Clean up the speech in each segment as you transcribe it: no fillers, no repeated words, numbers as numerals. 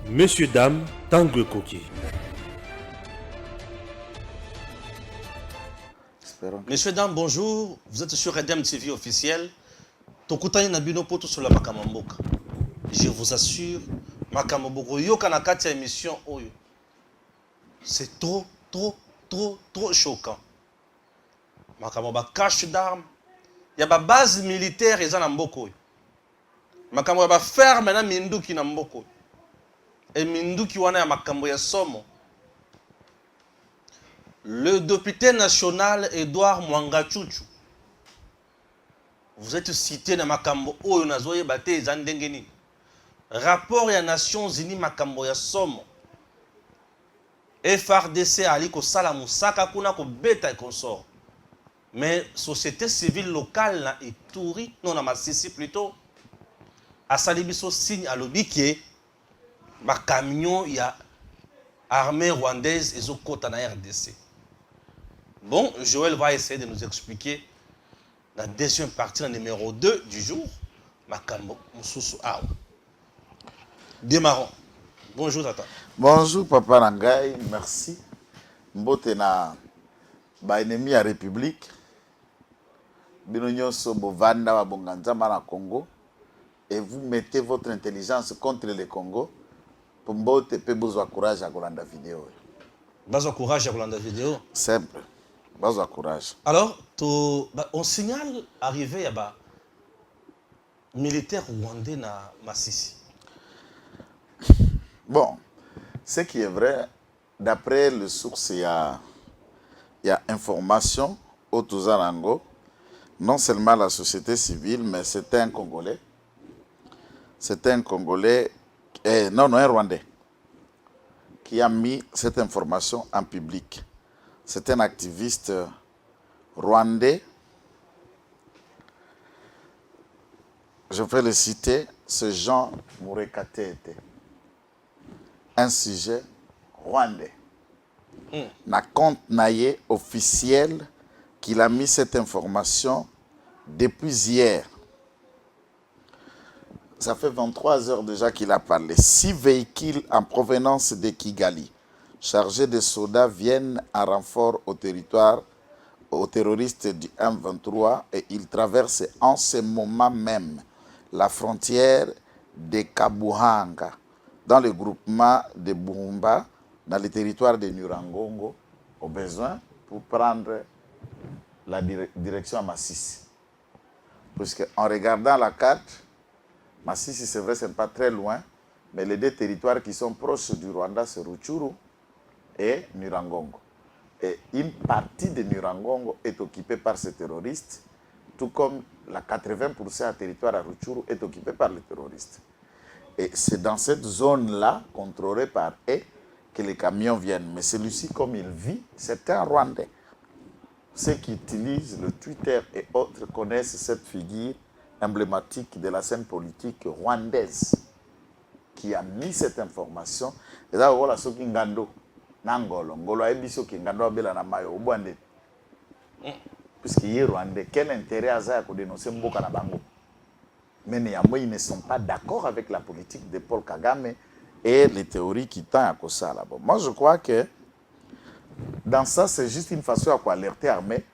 Messieurs, dames, Tanguy Koki. Messieurs, dames, bonjour. Vous êtes sur Redem TV officiel. Tokutani Nabino Poto sur la Makamamboka. Je vous assure, Makamamboka, Yoka Nakati émission Oyo. C'est trop choquant. Makamamboka cache d'armes. Il y a une base militaire et en Mboko. Makamamboka ferme maintenant Minduki na Mboko. Et Minduki wana ya Makambo ya Somo. Le député national Edouard Mwangachuchu. Vous êtes cité dans Makambo Oyo Nazoye Bate Zandengeni. Rapport ya Nations Unies Makambo ya Somo. FRDC aliko sala musaka kuna ko beta et consort. Mais société civile locale na Ituri, non na Masisi plutôt, a salibiso signe à l'obiké, ma camion ya armée rwandaise et zokota na RDC. Bon, Joël va essayer de nous expliquer la deuxième partie, la numéro 2 du jour, Makambo Mususu Awa. Démarrons. Bonjour Tata. Bonjour Papa Nangai, merci. Mbote na ba ennemi à République. Binonyo Sobo Vanda wa Bonganzama na Congo. Et vous mettez votre intelligence contre le Congo. Pour Mbote pe besoin courage à Golanda vidéo. Besoin courage à Golanda vidéo. Simple. Besoin courage. Alors, on signale arrivé à militaire rwandais na Masisi. Bon, ce qui est vrai, d'après le source, il y a information au Touzarango, non seulement la société civile, mais c'était un Congolais. C'était un Congolais, non, un Rwandais, qui a mis cette information en public. C'est un activiste rwandais. Je vais le citer, ce Jean Mourekatete. Un sujet rwandais. Na compte naïe officiel qu'il a mis cette information depuis hier. Ça fait 23 heures déjà qu'il a parlé. 6 véhicules en provenance de Kigali, chargés de soldats, viennent en renfort au territoire, aux terroristes du M23 et ils traversent en ce moment même la frontière de Kabuhanga, dans le groupement de Burumba, dans le territoire de Nurangongo, au besoin pour prendre la direction à Masisi. Parce qu'en regardant la carte, Masisi, c'est vrai, ce n'est pas très loin, mais les deux territoires qui sont proches du Rwanda, c'est Rutshuru et Nurangongo. Et une partie de Nurangongo est occupée par ces terroristes, tout comme la 80% du territoire à Rutshuru est occupé par les terroristes. Et c'est dans cette zone-là, contrôlée par eux, que les camions viennent. Mais celui-ci, comme il vit, c'est un Rwandais. Ceux qui utilisent le Twitter et autres connaissent cette figure emblématique de la scène politique rwandaise qui a mis cette information. Et là, voilà ce qui ngando nangolo ngolo abiso ki ngando abela na mayo obwande. Puisqu'il est rwandais, quel intérêt a ça de dénoncer Mboka na bango? Mais néanmoins, ils ne sont pas d'accord avec la politique de Paul Kagame et les théories qui tendent à causa là-bas. Moi, je crois que dans ça, c'est juste une façon à alerter l'armée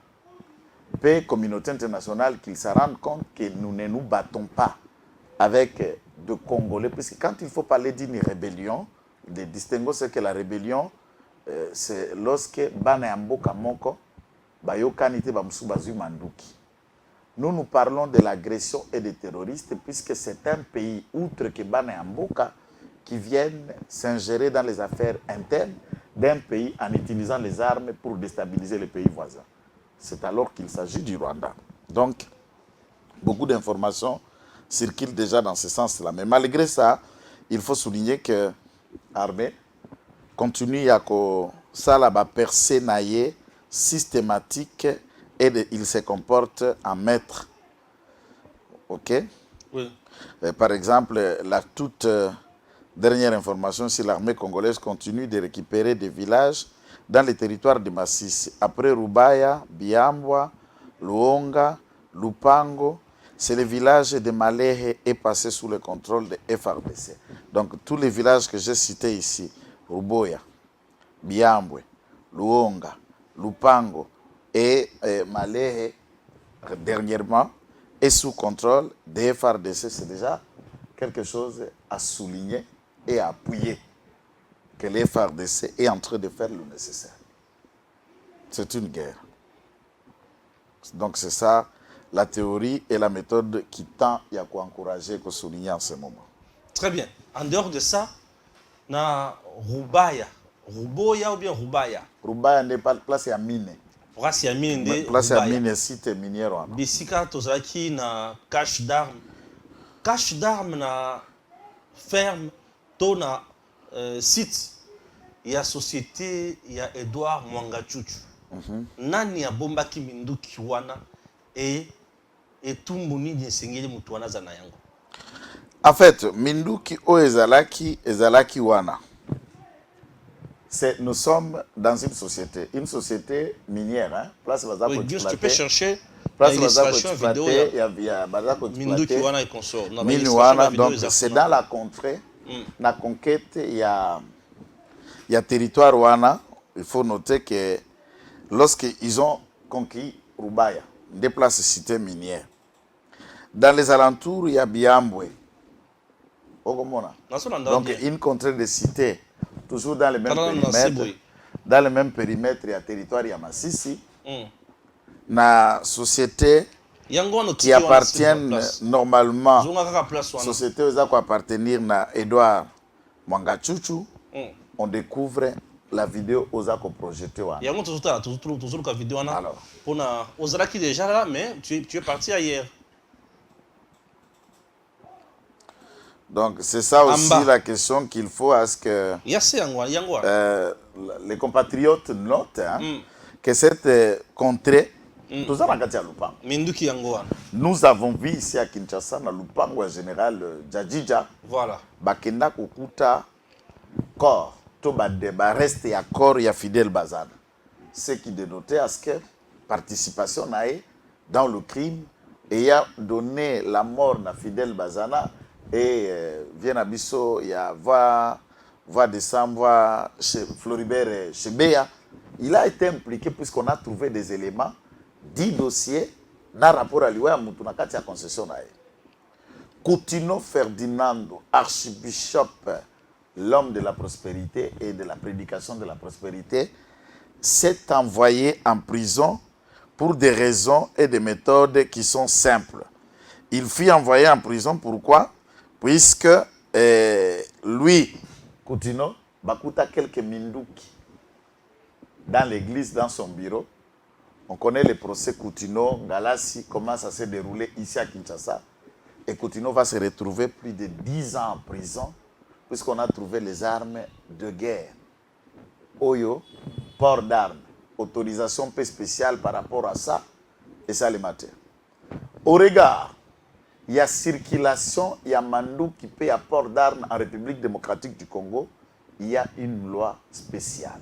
et la communauté internationale qu'ils se rendent compte que nous ne nous battons pas avec de Congolais. Parce que quand il faut parler d'une rébellion, de distinguer ce que la rébellion, c'est lorsque Bana Mboka Moko, Bayokanite Bamsu Bazu Manduki. Nous parlons de l'agression et des terroristes puisque c'est un pays, outre que Bana Mboka, qui viennent s'ingérer dans les affaires internes d'un pays en utilisant les armes pour déstabiliser les pays voisins. C'est alors qu'il s'agit du Rwanda. Donc, beaucoup d'informations circulent déjà dans ce sens-là. Mais malgré ça, il faut souligner que l'armée continue à percer naïe systématique et il se comporte en maître. OK? Oui. Par exemple, la toute dernière information, c'est l'armée congolaise continue de récupérer des villages dans les territoires de Masisi. Après Rubaya, Biambwa, Luonga, Lupango, c'est le village de Malehe est passé sous le contrôle de FRDC. Donc tous les villages que j'ai cités ici, Ruboya, Biambwe, Luonga, Lupango et Malehe, dernièrement, est sous contrôle des FRDC. C'est déjà quelque chose à souligner et à appuyer que les FRDC est en train de faire le nécessaire. C'est une guerre. Donc c'est ça la théorie et la méthode qui tend à encourager, à souligner en ce moment. Très bien. En dehors de ça, na Rubaya. Ruboya ou bien Rubaya? Rubaya n'est pas place à mine. Place à mine. Place à mine, site minière. Bisika tozaki na cache d'armes. Cache d'armes na ferme, to na site. Il y a société, il y a Edouard Mwangachuchu. Nani ya bomba ki minduki wana et tumbuni nsengeli mutu wana zana yango. En fait, minduki o ezalaki wana. Nous sommes dans une société minière, hein? Place oui, juste tu peux chercher l'illustration vidéo. Minduki wana et consort. Donc c'est dans la contrée, la conquête, il y a territoire wana. Il faut noter que lorsqu'ils ont conquis Rubaya, des places cité minières, dans les alentours, il y a Biambwe. Donc une contrée de cité, toujours dans le même périmètre. Dans le même périmètre, il y a territoire, il y a Massissi. La société qui appartiennent normalement, société qui appartenir à Edouard Mwangachuchu, on découvre la vidéo Ozako projeté. Alors, Ozaraki déjà là, mais tu es parti ailleurs. Donc c'est ça aussi la question qu'il faut à ce que les compatriotes notent, hein, que cette contrée, nous avons vu ici à Kinshasa, dans Lupango en général, Djadjidja, voilà. Bakenda Kukuta, corps, reste à corps, il y a Fidel Bazana. Ce qui dénotait à ce que participation dans le crime et a donné la mort à Fidel Bazana. Et vient à Bisso, il y a voix décembre, chez Floribert Chebea. Il a été impliqué puisqu'on a trouvé des éléments, 10 dossiers, dans le rapport à l'Iwa Moutounakati à concession. Coutinho Ferdinando, archibishop, l'homme de la prospérité et de la prédication de la prospérité, s'est envoyé en prison pour des raisons et des méthodes qui sont simples. Il fut envoyé en prison, pourquoi? Puisque lui, Coutinho, bakuta quelques minduki dans l'église, dans son bureau. On connaît le procès Coutinho, Galassi, comment ça s'est déroulé ici à Kinshasa. Et Coutinho va se retrouver plus de 10 ans en prison, puisqu'on a trouvé les armes de guerre. Oyo, port d'armes, autorisation peu spéciale par rapport à ça, et ça les matin. Au regard, il y a circulation, il y a mandou qui paye à port d'armes en République démocratique du Congo. Il y a une loi spéciale.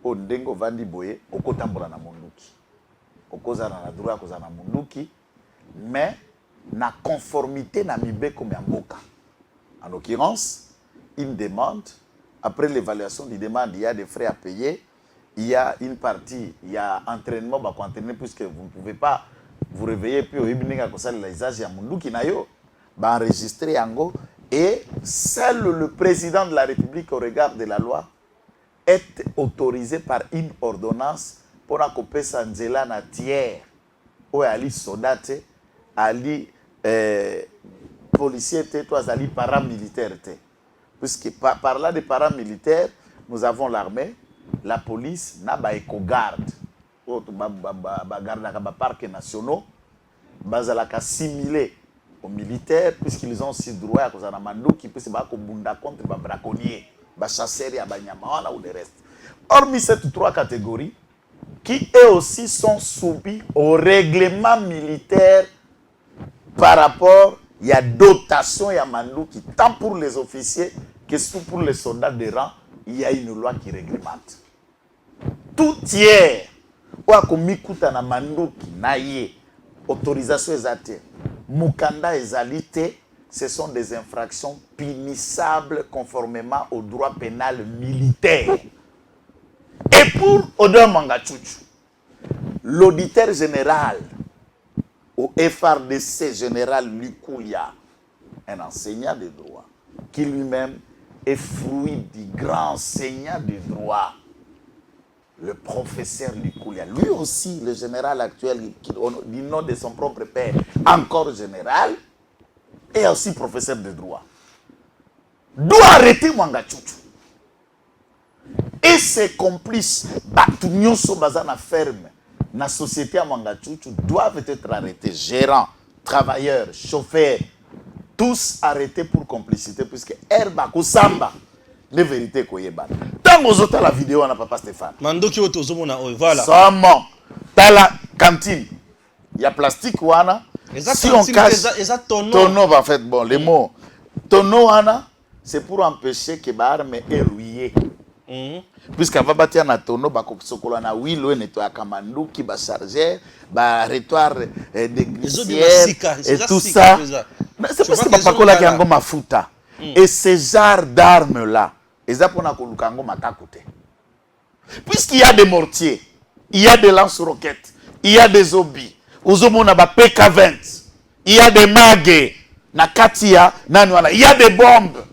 Au Ndengo Vandi Boye, au Kotambura na Munduki. Au Kozana na droit Kozana Munduki. Mais, na conformité na Mibe comme Yamboka. En l'occurrence, une demande. Après l'évaluation des demandes, il y a des frais à payer. Il y a une partie, il y a entraînement, puisque vous ne pouvez pas vous réveillez puis au evening à cause de l'usage à Munduki nayo, enregistrer Ango et seul le président de la République au regard de la loi est autorisé par une ordonnance pour accompagner Sanzela na tiers ou ali soldate ali policier toi ali paramilitaire puisque par là des paramilitaires nous avons l'armée, la police na ba éco-garde parcs nationaux, bazalaka assimilés aux militaires, puisqu'ils ont aussi droit à cause de mandou qui peut se battre contre les braconniers, les chasseurs et ou le reste. Hormis ces trois catégories, qui eux aussi sont soumis au règlement militaire par rapport, il y a dotation, il y a mandou qui, tant pour les officiers que pour les soldats de rang, il y a une loi qui réglemente. Tout tiers. Ou akomikuta na manduki na ye autorisation ezate, mukanda ezalite, ce sont des infractions punissables conformément au droit pénal militaire. Et pour Odon Mangachuchu, l'auditeur général au FRDC général Lukulia, un enseignant de droit, qui lui-même est fruit du grand enseignant du droit, le professeur Lukulia. Lui aussi, le général actuel, du nom de son propre père, encore général, et aussi professeur de droit, doit arrêter Mangachuchu. Et ses complices, Batunyo Sobazana ferme, la société à Mangachuchu, doivent être arrêtés. Gérants, travailleurs, chauffeurs, tous arrêtés pour complicité, puisque Herba Kusamba, les vérités Koyeba. Tant aux autres, la vidéo, on n'a pas Stéphane. Mando qui voilà. Comment? Dans la cantine, il y a plastique, wana. Si on casse, tonneau, en fait, bon, les mots. Tonneau, wana, c'est pour empêcher que l'arme est rouillée. Puisqu'avant bâtir un tonneau, bakosokola na wilo nettoie kamanduki, ba chargeur, ba rétoire de glissière et tout ça. C'est parce que bakola ki ango mafuta. Et ces genres d'armes là, ils apprennent à kolukango matakote. Puisqu'il y a des mortiers, il y a des lance-roquettes, il y a des obis, uzomona ba PK20, il y a des magues, na katia, il y a des bombes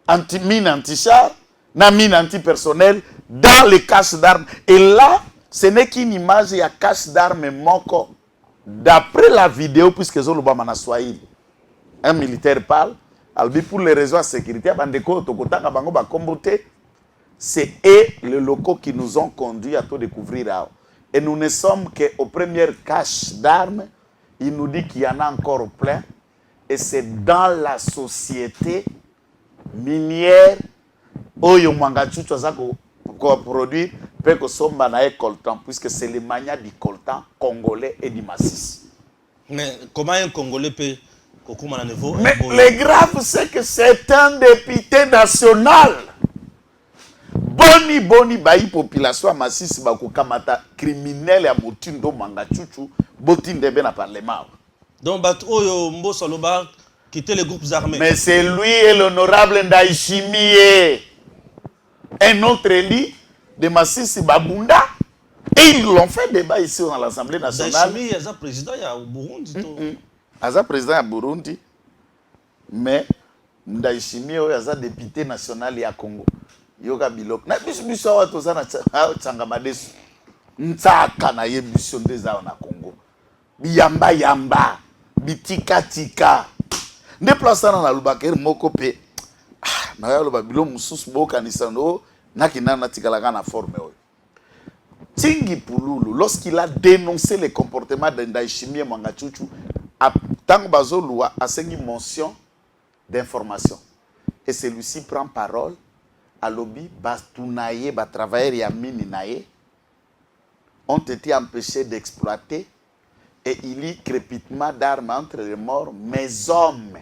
anti-mine, anti-char, na mine anti-personnel dans les caches d'armes. Et là, ce n'est qu'une image, il y a cache d'armes moko. D'après la vidéo, puisque Zolobama na Swahili, un militaire parle, albi pour les raisons de sécurité, c'est les locaux qui nous ont conduits à tout découvrir. Et nous ne sommes qu'aux premières caches d'armes. Il nous dit qu'il y en a encore plein. Et c'est dans la société minière Oyo Mangachuchu a produit peut que somba na coltan, puisque c'est le mania du coltan congolais et du massif. Mais comment un Congolais peut à niveau? Mais le grave, c'est que c'est un député national. Boni bayi population massif bako kamata criminel ya motindo Mangachuchu botinde be na parlement. Donc Oyo Mbosa Loba quitter les groupes armés. Mais c'est lui et l'honorable Ndaishimie. Un autre élu de Massissi Babunda. Et ils l'ont fait débat ici dans l'Assemblée nationale. Ndaishimie est président au Burundi. Aza président à Burundi. Mais Ndaishimie est député national ya Congo. Yoga Bilok. Na biso wa tozana Tsangamadesu. Ntsaka na yebiso ndeza na Congo. Yamba. Bitika. Ne place na Lubakere moko pe. Na ya loba bilo mususu boka nisano na kinana tikalaka na forme oyo. Tingi Pululu, lorsqu'il a dénoncé les comportements de Ndaishimie Mangachuchu, tant Bazolua a signé mention d'information. Et celui-ci prend parole à lobby, Bastounaye, travailleurs et Amini Naye ont été empêchés d'exploiter et il y a crépitement d'armes entre les morts. Mes hommes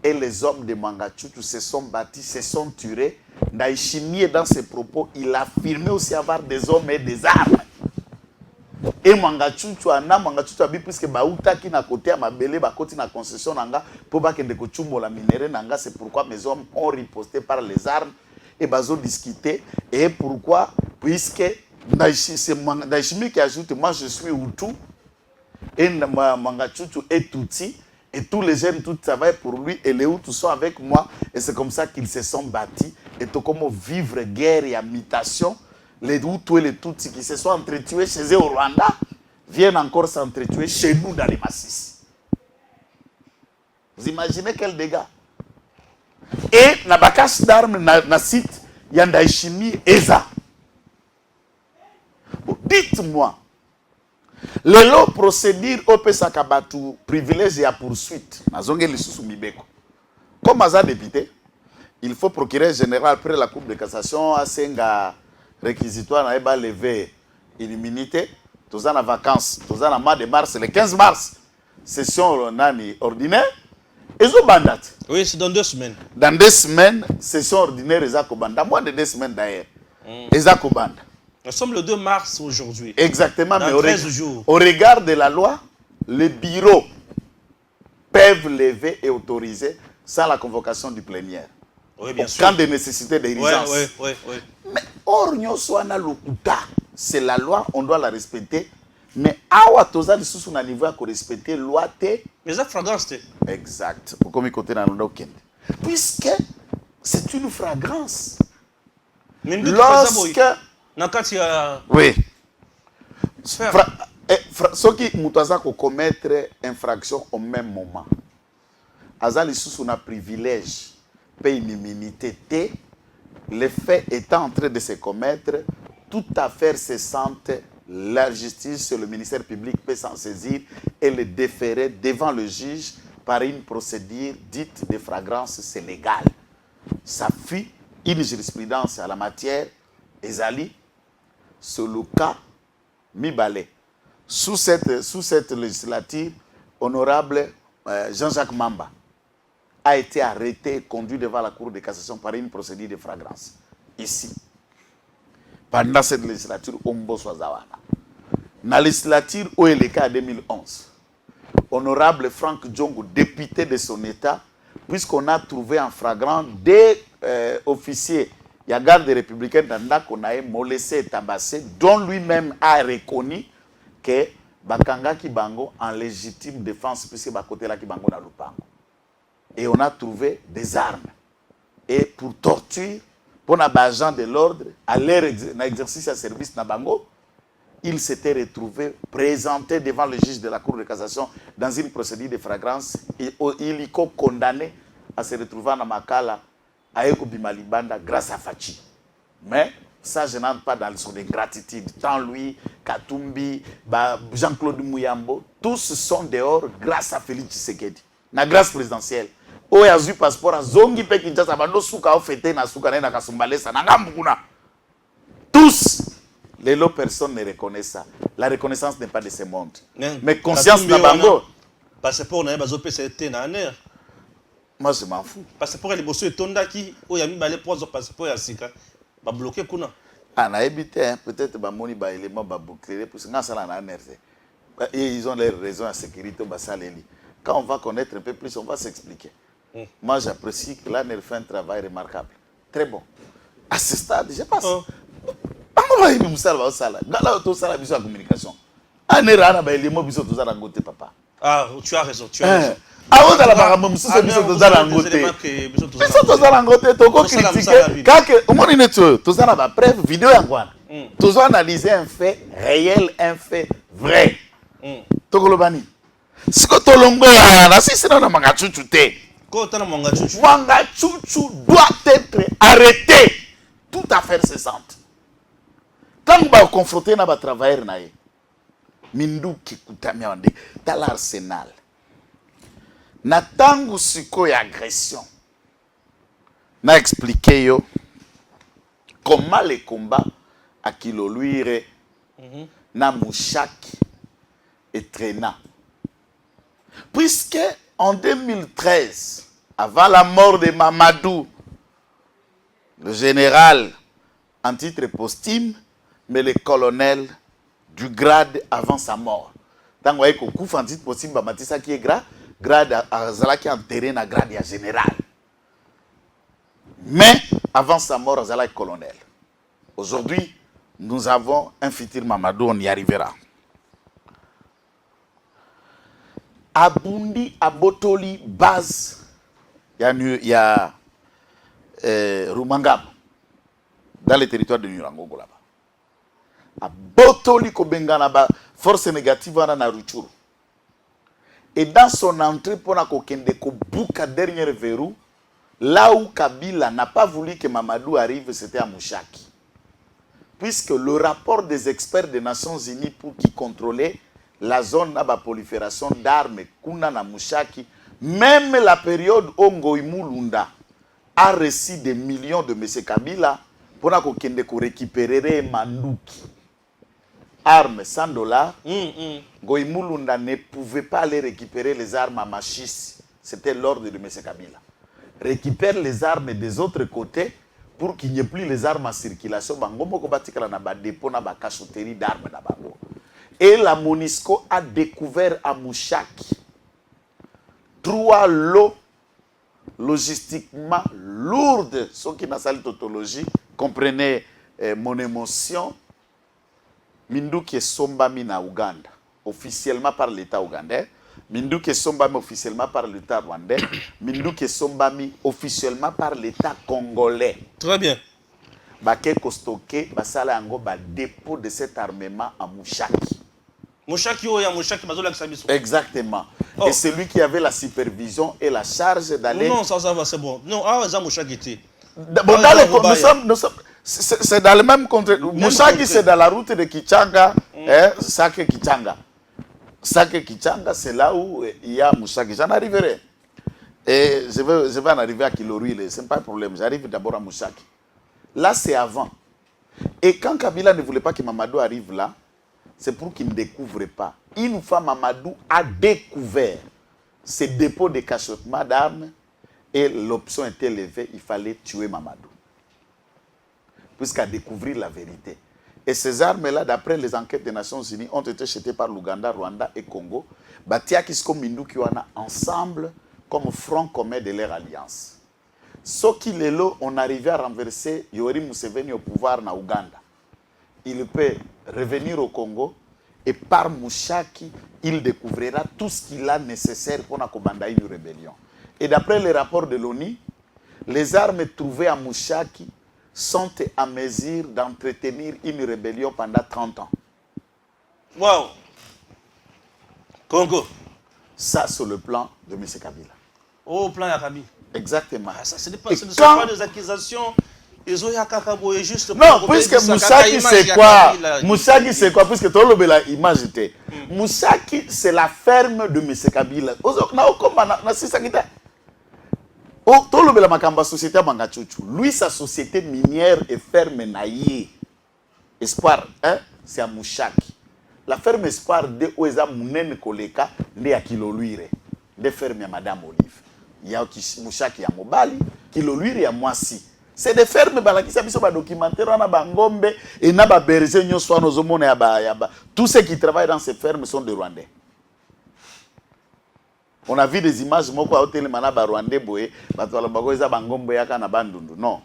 et les hommes de Mangachuchu se sont battus, se sont tués. Ndaishimie, dans ses propos, il a affirmé aussi avoir des hommes et des armes. Et Mangachuchu a dit, puisque Baouta qui n'a côté à Mabele, Bakoti na concession nanga, pour pas que de Kochumbo la minéré nanga, c'est pourquoi mes hommes ont riposté par les armes et Bazo discuté. Et pourquoi? Puisque c'est Ndaishimie qui ajoute, moi je suis Hutu, et Mangachuchu est Tutsi. Et tous les jeunes, tout travaillent pour lui. Et les Hutus sont avec moi. Et c'est comme ça qu'ils se sont bâtis. Et tout comme vivre guerre et mutation, les Hutus et les Tutsis qui se sont entretués chez eux au Rwanda viennent encore s'entretuer chez nous dans les massifs. Vous imaginez quel dégât? Et na bakash d'armes na site, il y a Ndaishimie Eza. Dites-moi. Les lots procédures au Pesakabatu privilège et à poursuite. Comme Aza député, il faut procureur général après la Cour de cassation à Senga réquisitoire n'a pas levé l'immunité. Tous en vacances, tous en mois de mars, le 15 mars, session nani ordinaire. Et zo bandat. Oui, c'est dans 2 semaines. Dans 2 semaines, session ordinaire Ezako Banda. Moins de 2 semaines d'ailleurs. Ezako Banda. Nous sommes le 2 mars aujourd'hui. Exactement, dans mais 13 jours. Au regard de la loi, les bureaux peuvent lever et autoriser sans la convocation du plénière. Oui, bien sûr. Quand des nécessités d'urgence. Oui. Mais or, c'est la loi, on doit la respecter. Mais awa toza de sous na niveau à respecter loi te. Mais ça fragrance te. Exact. Puisque c'est une fragrance. Lorsque oui. Ceux qui ont commettre infraction au même moment. Azali sous un privilège, paye une immunité. Les faits étant en train de se commettre, toute affaire cessante, la justice, le ministère public peut s'en saisir et le déférer devant le juge par une procédure dite de flagrance, c'est légal. Ça fut une jurisprudence à la matière, Ezali, sur le cas Mibale. Sous cette législature, honorable Jean-Jacques Mamba a été arrêté et conduit devant la Cour de cassation par une procédure de flagrance. Ici. Pendant cette législature, Ombo Swazawana. Dans la législature où il est cas 2011, honorable Franck Djongo, député de son État, puisqu'on a trouvé en flagrant des officiers, il y a garde républicaine qu'on a molesté et tabassé, dont lui-même a reconnu que Bakanga Kibango en légitime défense, puisque Bakote la Kibango na Lupango. Et on a trouvé des armes. Et pour torture, pour les agents de l'ordre, à leur exercice à service Nabango, il s'était retrouvé présenté devant le juge de la Cour de cassation dans une procédure de flagrance. Et il est condamné à se retrouver à Makala, à Ekobimalibanda, grâce à Fachi. Mais ça, je n'entre pas dans son ingratitude. Tant lui, Katumbi, Jean-Claude Mouyambo, tous sont dehors grâce à Félix Tshisekedi. La grâce présidentielle. O ya zu passeport a zongi pe Kinshasa bando suka o fete na suka na kasumbalesa na ngambukuna. Tous les lots personnes ne reconnaissent ça. La reconnaissance n'est pas de ce monde. Mais conscience na bango. Passeport na bazo PCT na aner. Moi je m'en fous. Passeport les bosso etondaki o ya mi balé pozo passeport ya sika. Ba bloquer kuna. Ah na ebité peut-être ba moni ba élément ba boucler pour nga sala na aner. Ils ont leurs raisons à sécurité ba saleli. Quand on va connaître un peu plus, on va s'expliquer. Moi, j'apprécie que l'ANER fait un travail remarquable. Très bon. À ce stade, je passe. Communication. Ah, tu as raison, tu as raison. Analyser un fait réel, un fait vrai. Tokolobani. Si tu Mangachuchu doit être arrêté. Toute affaire cessante. Quand on va confronter les travailleurs, Minduki Kutamiande, dans l'arsenal. Natangu siko ya agression. Na expliqué yo comment les combats à Kiloluire na Mouchaki et Trena. Puisque en 2013, avant la mort de Mamadou, le général en titre posthume, mais le colonel du grade avant sa mort. Tant que vous avez en titre posthume, Matissa qui est grade à Zalaki enterré dans grade à général. Mais avant sa mort, Zalaki colonel. Aujourd'hui, nous avons un futur Mamadou, on y arrivera. Abundi Abotoli base il y a Rumangabo dans le territoire de Nurangogo là-bas. Abotoli Kobengana force négative na Ruchuru. Et dans son entrée pour la kokende ko bouka dernier verrou, là où Kabila n'a pas voulu que Mamadou arrive, c'était à Mouchaki. Puisque le rapport des experts des Nations Unies pour qui contrôlait la zone de prolifération d'armes, Kuna na Mouchaki, même la période où Ngoïmou Lunda a reçu des millions de M. Kabila pour récupérer Mandouki. Armes $100. Ngoïmou Lunda ne pouvait pas aller récupérer les armes à Machis. C'était l'ordre de M. Kabila. Récupère les armes des autres côtés pour qu'il n'y ait plus les armes en circulation, Bangombo Kobatikala na ba dépôt na ba cachotterie d'armes na bango. Et la MONUSCO a découvert à Mouchaki 3 lots logistiquement lourdes, ceux qui n'ont pas de tautologie, comprenez mon émotion. Minduki est sombami na Ouganda, officiellement par l'État ougandais. Minduki est sombami officiellement par l'État rwandais. Minduki est sombami officiellement par l'État congolais. Très bien. Baké Kostoke, basala yango ba dépôt de cet armement à Mouchaki. Mouchaki oya Mouchaki bazola kisabiso. Exactement. Oh. Et c'est lui qui avait la supervision et la charge d'aller. Non, ça va, c'est bon. Non, ah, ça Mouchaki était. Bon, c'est dans le même contexte. Mouchaki, c'est dans la route de Kichanga, Sake Kichanga. Sake Kichanga, c'est là où il y a Mouchaki. J'en arriverai. Et je vais en arriver à Kilorui, ce n'est pas un problème. J'arrive d'abord à Mouchaki. Là, c'est avant. Et quand Kabila ne voulait pas que Mamadou arrive là, c'est pour qu'il ne découvre pas. Une fois Mamadou a découvert ces dépôts de cachotement d'armes et l'option était levée, il fallait tuer Mamadou. Puisqu'à découvrir la vérité. Et ces armes-là, d'après les enquêtes des Nations Unies, ont été jetées par l'Ouganda, Rwanda et Congo. Batia Kisko Mindu Kiwana ensemble comme front commun de leur alliance. Ce qui les lots ont arrivé à renverser Yoweri Museveni au pouvoir na Ouganda. Il peut revenir au Congo et par Mouchaki, il découvrira tout ce qu'il a nécessaire pour Nakobanda une rébellion. Et d'après les rapports de l'ONU, les armes trouvées à Mouchaki sont à mesure d'entretenir une rébellion pendant 30 ans. Wow! Congo. Ça, sur le plan de M. Kabila. Oh, plan Yakabi. Exactement. Ah, ça, ce ne sont pas des accusations. Ils ont juste. Non, puisque Mouchaki, c'est quoi? Mouchaki, c'est quoi? Puisque tu as la image. Mouchaki, c'est la ferme de M. Kabila. Lui, sa société minière et ferme Naïe. Espoir, hein? C'est à Mouchaki. La ferme Espoir de Oeza Mounen Koleka, de à Kiloluire. De ferme à Madame Olive. Il y a Mouchaki à Mobali, Kiloluire à Moissi. C'est des fermes qui sont documentaires, on a Bangombe et na ba berger nyoswa nozomone ya ba. Tous ceux qui travaillent dans ces fermes sont des Rwandais. On a vu des images moko à hôtel manaba Rwandais boye, bato balobako eza Bangombe yaka na bandundu. Non.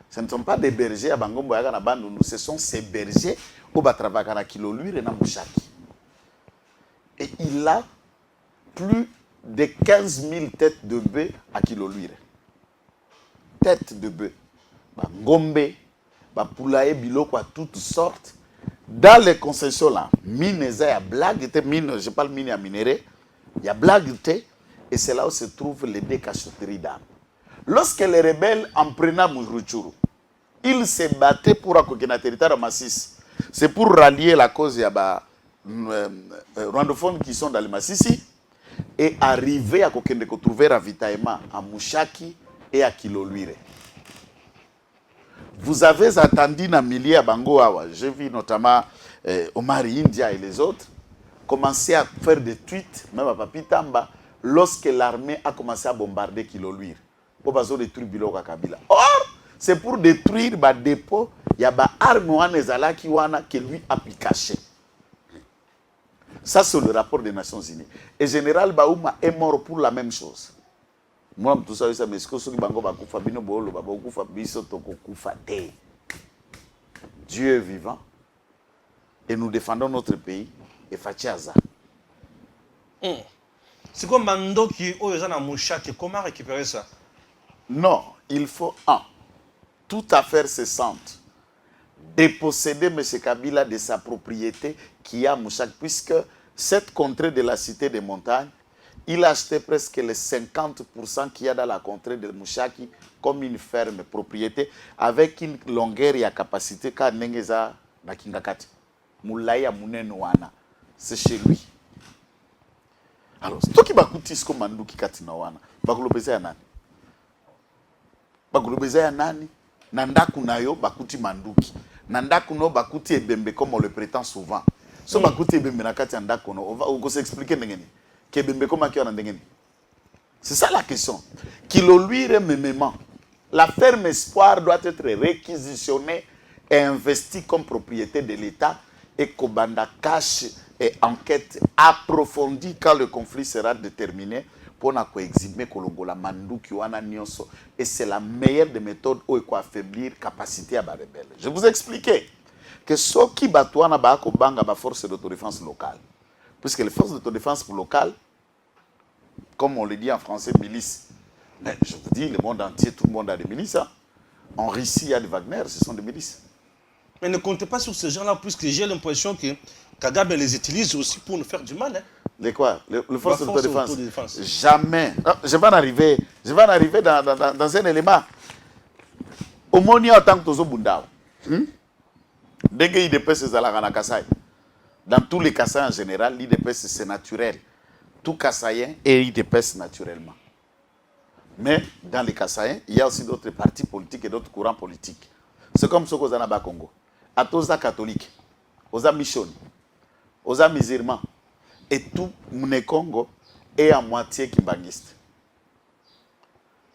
Ce ne sont pas des bergers à Bangombe yaka na bandundu, ce sont ces bergers au batrava na Kiloluire na Mouchaki. Et il a plus de 15 000 têtes de bœufs à Kiloluire. Têtes de bœufs. Gombe, Poulaye, Biloko, à toutes sortes. Dans les concessions là, mine, il y a blague, mine, je parle mine à minerai, il y a blague, et c'est là où se trouvent les deux cachotteries d'armes. Lorsque les rebelles en prenaient Mourouchourou, ils se battaient pour accoquer le territoire Massissi. C'est pour rallier la cause, il y a rwandophones qui sont dans le Massissi, et arriver à trouver ravitaillement à Mouchaki et à Kiloluire. Vous avez attendu dans milliers à Bango Awa. J'ai vu notamment Omar India et les autres commencer à faire des tweets, même à Papi Tamba, lorsque l'armée a commencé à bombarder Kiloluire. Pour détruire Biloko Kabila. Or, c'est pour détruire le dépôt, il y a des armes que lui a pu cacher. Ça, c'est le rapport des Nations Unies. Et Général Baouma est mort pour la même chose. Moi, tout ça, mais ce que ceux qui bango bakufa bino bolo bakufa biso tokokufa te. Dieu est vivant et nous défendons notre pays et Fachiaza. C'est comme Mandoki Oyozana Mouchaki, comment récupérer ça? Non, il faut toute affaire cessante déposséder M. Kabila de sa propriété qui a Mouchaki, puisque cette contrée de la cité des montagnes, il a acheté presque les 50% qu'il y a dans la contrée de Mouchaki comme une ferme propriété avec une longueur et une capacité qu'a Nengeza na Kingakati. Moulaya Mounenouana. C'est chez lui. Alors, c'est toi qui vas coûter ce que Manduki Katinawana. Bakulobeza ya nani? Bakulobeza ya nani? Nandaku nayo bakuti Manduki. Nandaku no bakuti Ebembe comme on le prétend souvent. So bakuti Ebembe na kati Nandaku no. On va s'expliquer n'engeni. C'est ça la question. Kiloluire mémément, la ferme Espoir doit être réquisitionnée et investie comme propriété de l'État et Kobanda cache et enquête approfondie quand le conflit sera déterminé pour exhimer Kolongola Manduki wana nyonso. Et c'est la meilleure des méthodes où il affaiblir la capacité à la rebelle. Je vous ai expliqué que ce qui batouana ba kobanga ba force d'autodéfense locale. Puisque les forces d'autodéfense locales, comme on le dit en français, milices. Mais je vous dis, le monde entier, tout le monde a des milices. Hein. En Russie, il y a des Wagner, ce sont des milices. Mais ne comptez pas sur ces gens-là, puisque j'ai l'impression que Kagame les utilise aussi pour nous faire du mal. Hein. Les quoi? Les forces d'autodéfense. Jamais. Non, je vais en arriver dans un élément. Au moins, en tant que Tozo Bundao, dès que l'IDPS est à la Kassai, dans tous les Kassai en général, l'IDPS c'est naturel. Tout Kassaïen est IDPS naturellement. Mais dans les Kassaïens, il y a aussi d'autres partis politiques et d'autres courants politiques. C'est comme ce qu'on a au Congo. À tous les catholiques, aux Michon, aux musulmans, et tout le Congo est à moitié kimbanguiste.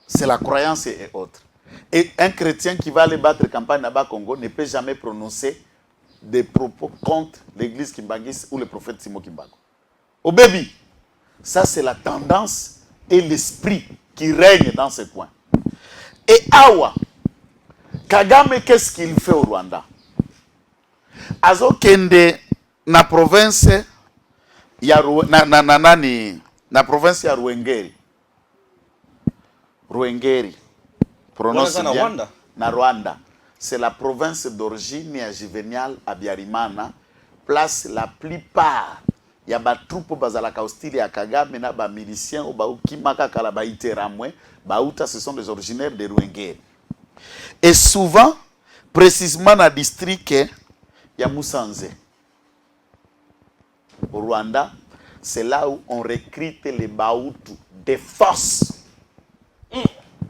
C'est la croyance et autres. Et un chrétien qui va aller battre campagne à Congo ne peut jamais prononcer des propos contre l'église kimbanguiste ou le prophète Simo Kimbango. Au baby, ça c'est la tendance et l'esprit qui règne dans ce coin. Et Awa, Kagame, qu'est-ce qu'il fait au Rwanda? Azo kende na province ya na province ya Ruengeri. Ruengeri. Prononce bien. Rwanda. Na Rwanda. C'est la province d'origine ya Juvenal Abiyarimana. Place la plupart. Il y a des troupes bazalaka hostile ya Kagame na ba miliciens ou ba kimaka kala ba iteramwe. Baouta, ce sont des originaires de Ruengeri. Et souvent, précisément dans le district, il y a Musanze. Au Rwanda, c'est là où on recrute les Baoutou des forces.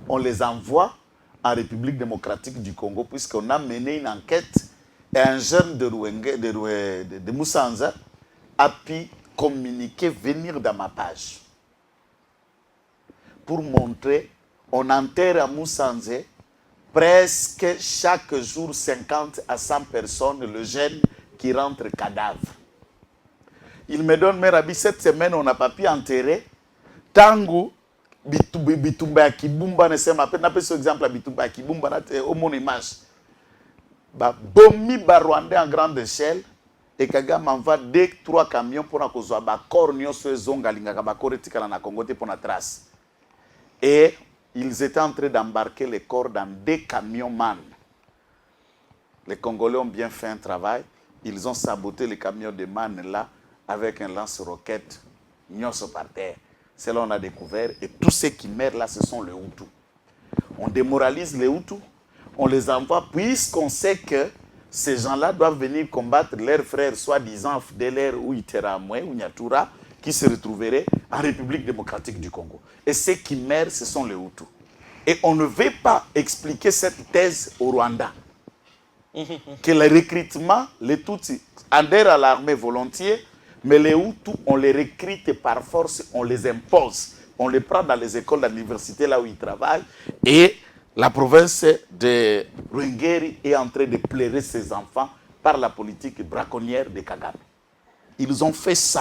On les envoie en République démocratique du Congo, puisqu'on a mené une enquête et un jeune de Musanze a pu communiquer, venir dans ma page. Pour montrer, on enterre à Musanze presque chaque jour 50 à 100 personnes, le jeune qui rentre cadavre. Il me donne, mais Rabbi, cette semaine, on n'a pas pu enterrer. Tangu, Bitumba ya Kibumba, ne sais pas, n'a pas ce exemple à Bitumba ya Kibumba, au mon image. Bomi Rwandais en grande échelle, et Kagame envoie 2-3 camions pour qu'on soit d'accord, nous sommes zongalinga, bakor etikala na Congo pour la trace. Et ils étaient en train d'embarquer les corps dans 2 camions man. Les Congolais ont bien fait un travail. Ils ont saboté les camions de man là avec un lance-roquette. Nyonso par terre. C'est là qu'on a découvert. Et tous ceux qui meurent là, ce sont les Hutus. On démoralise les Hutus. On les envoie puisqu'on sait que ces gens-là doivent venir combattre leurs frères, soi-disant FDLR ou Iteramwe ou Nyatura, qui se retrouveraient en République démocratique du Congo. Et ceux qui meurent, ce sont les Hutus. Et on ne veut pas expliquer cette thèse au Rwanda. Que le recrutement, les Tutsis adhèrent à l'armée volontiers, mais les Hutus, on les recrute par force, on les impose. On les prend dans les écoles, dans l'université, là où ils travaillent. Et la province de Ruengeri est en train de pleurer ses enfants par la politique braconnière de Kagame. Ils ont fait ça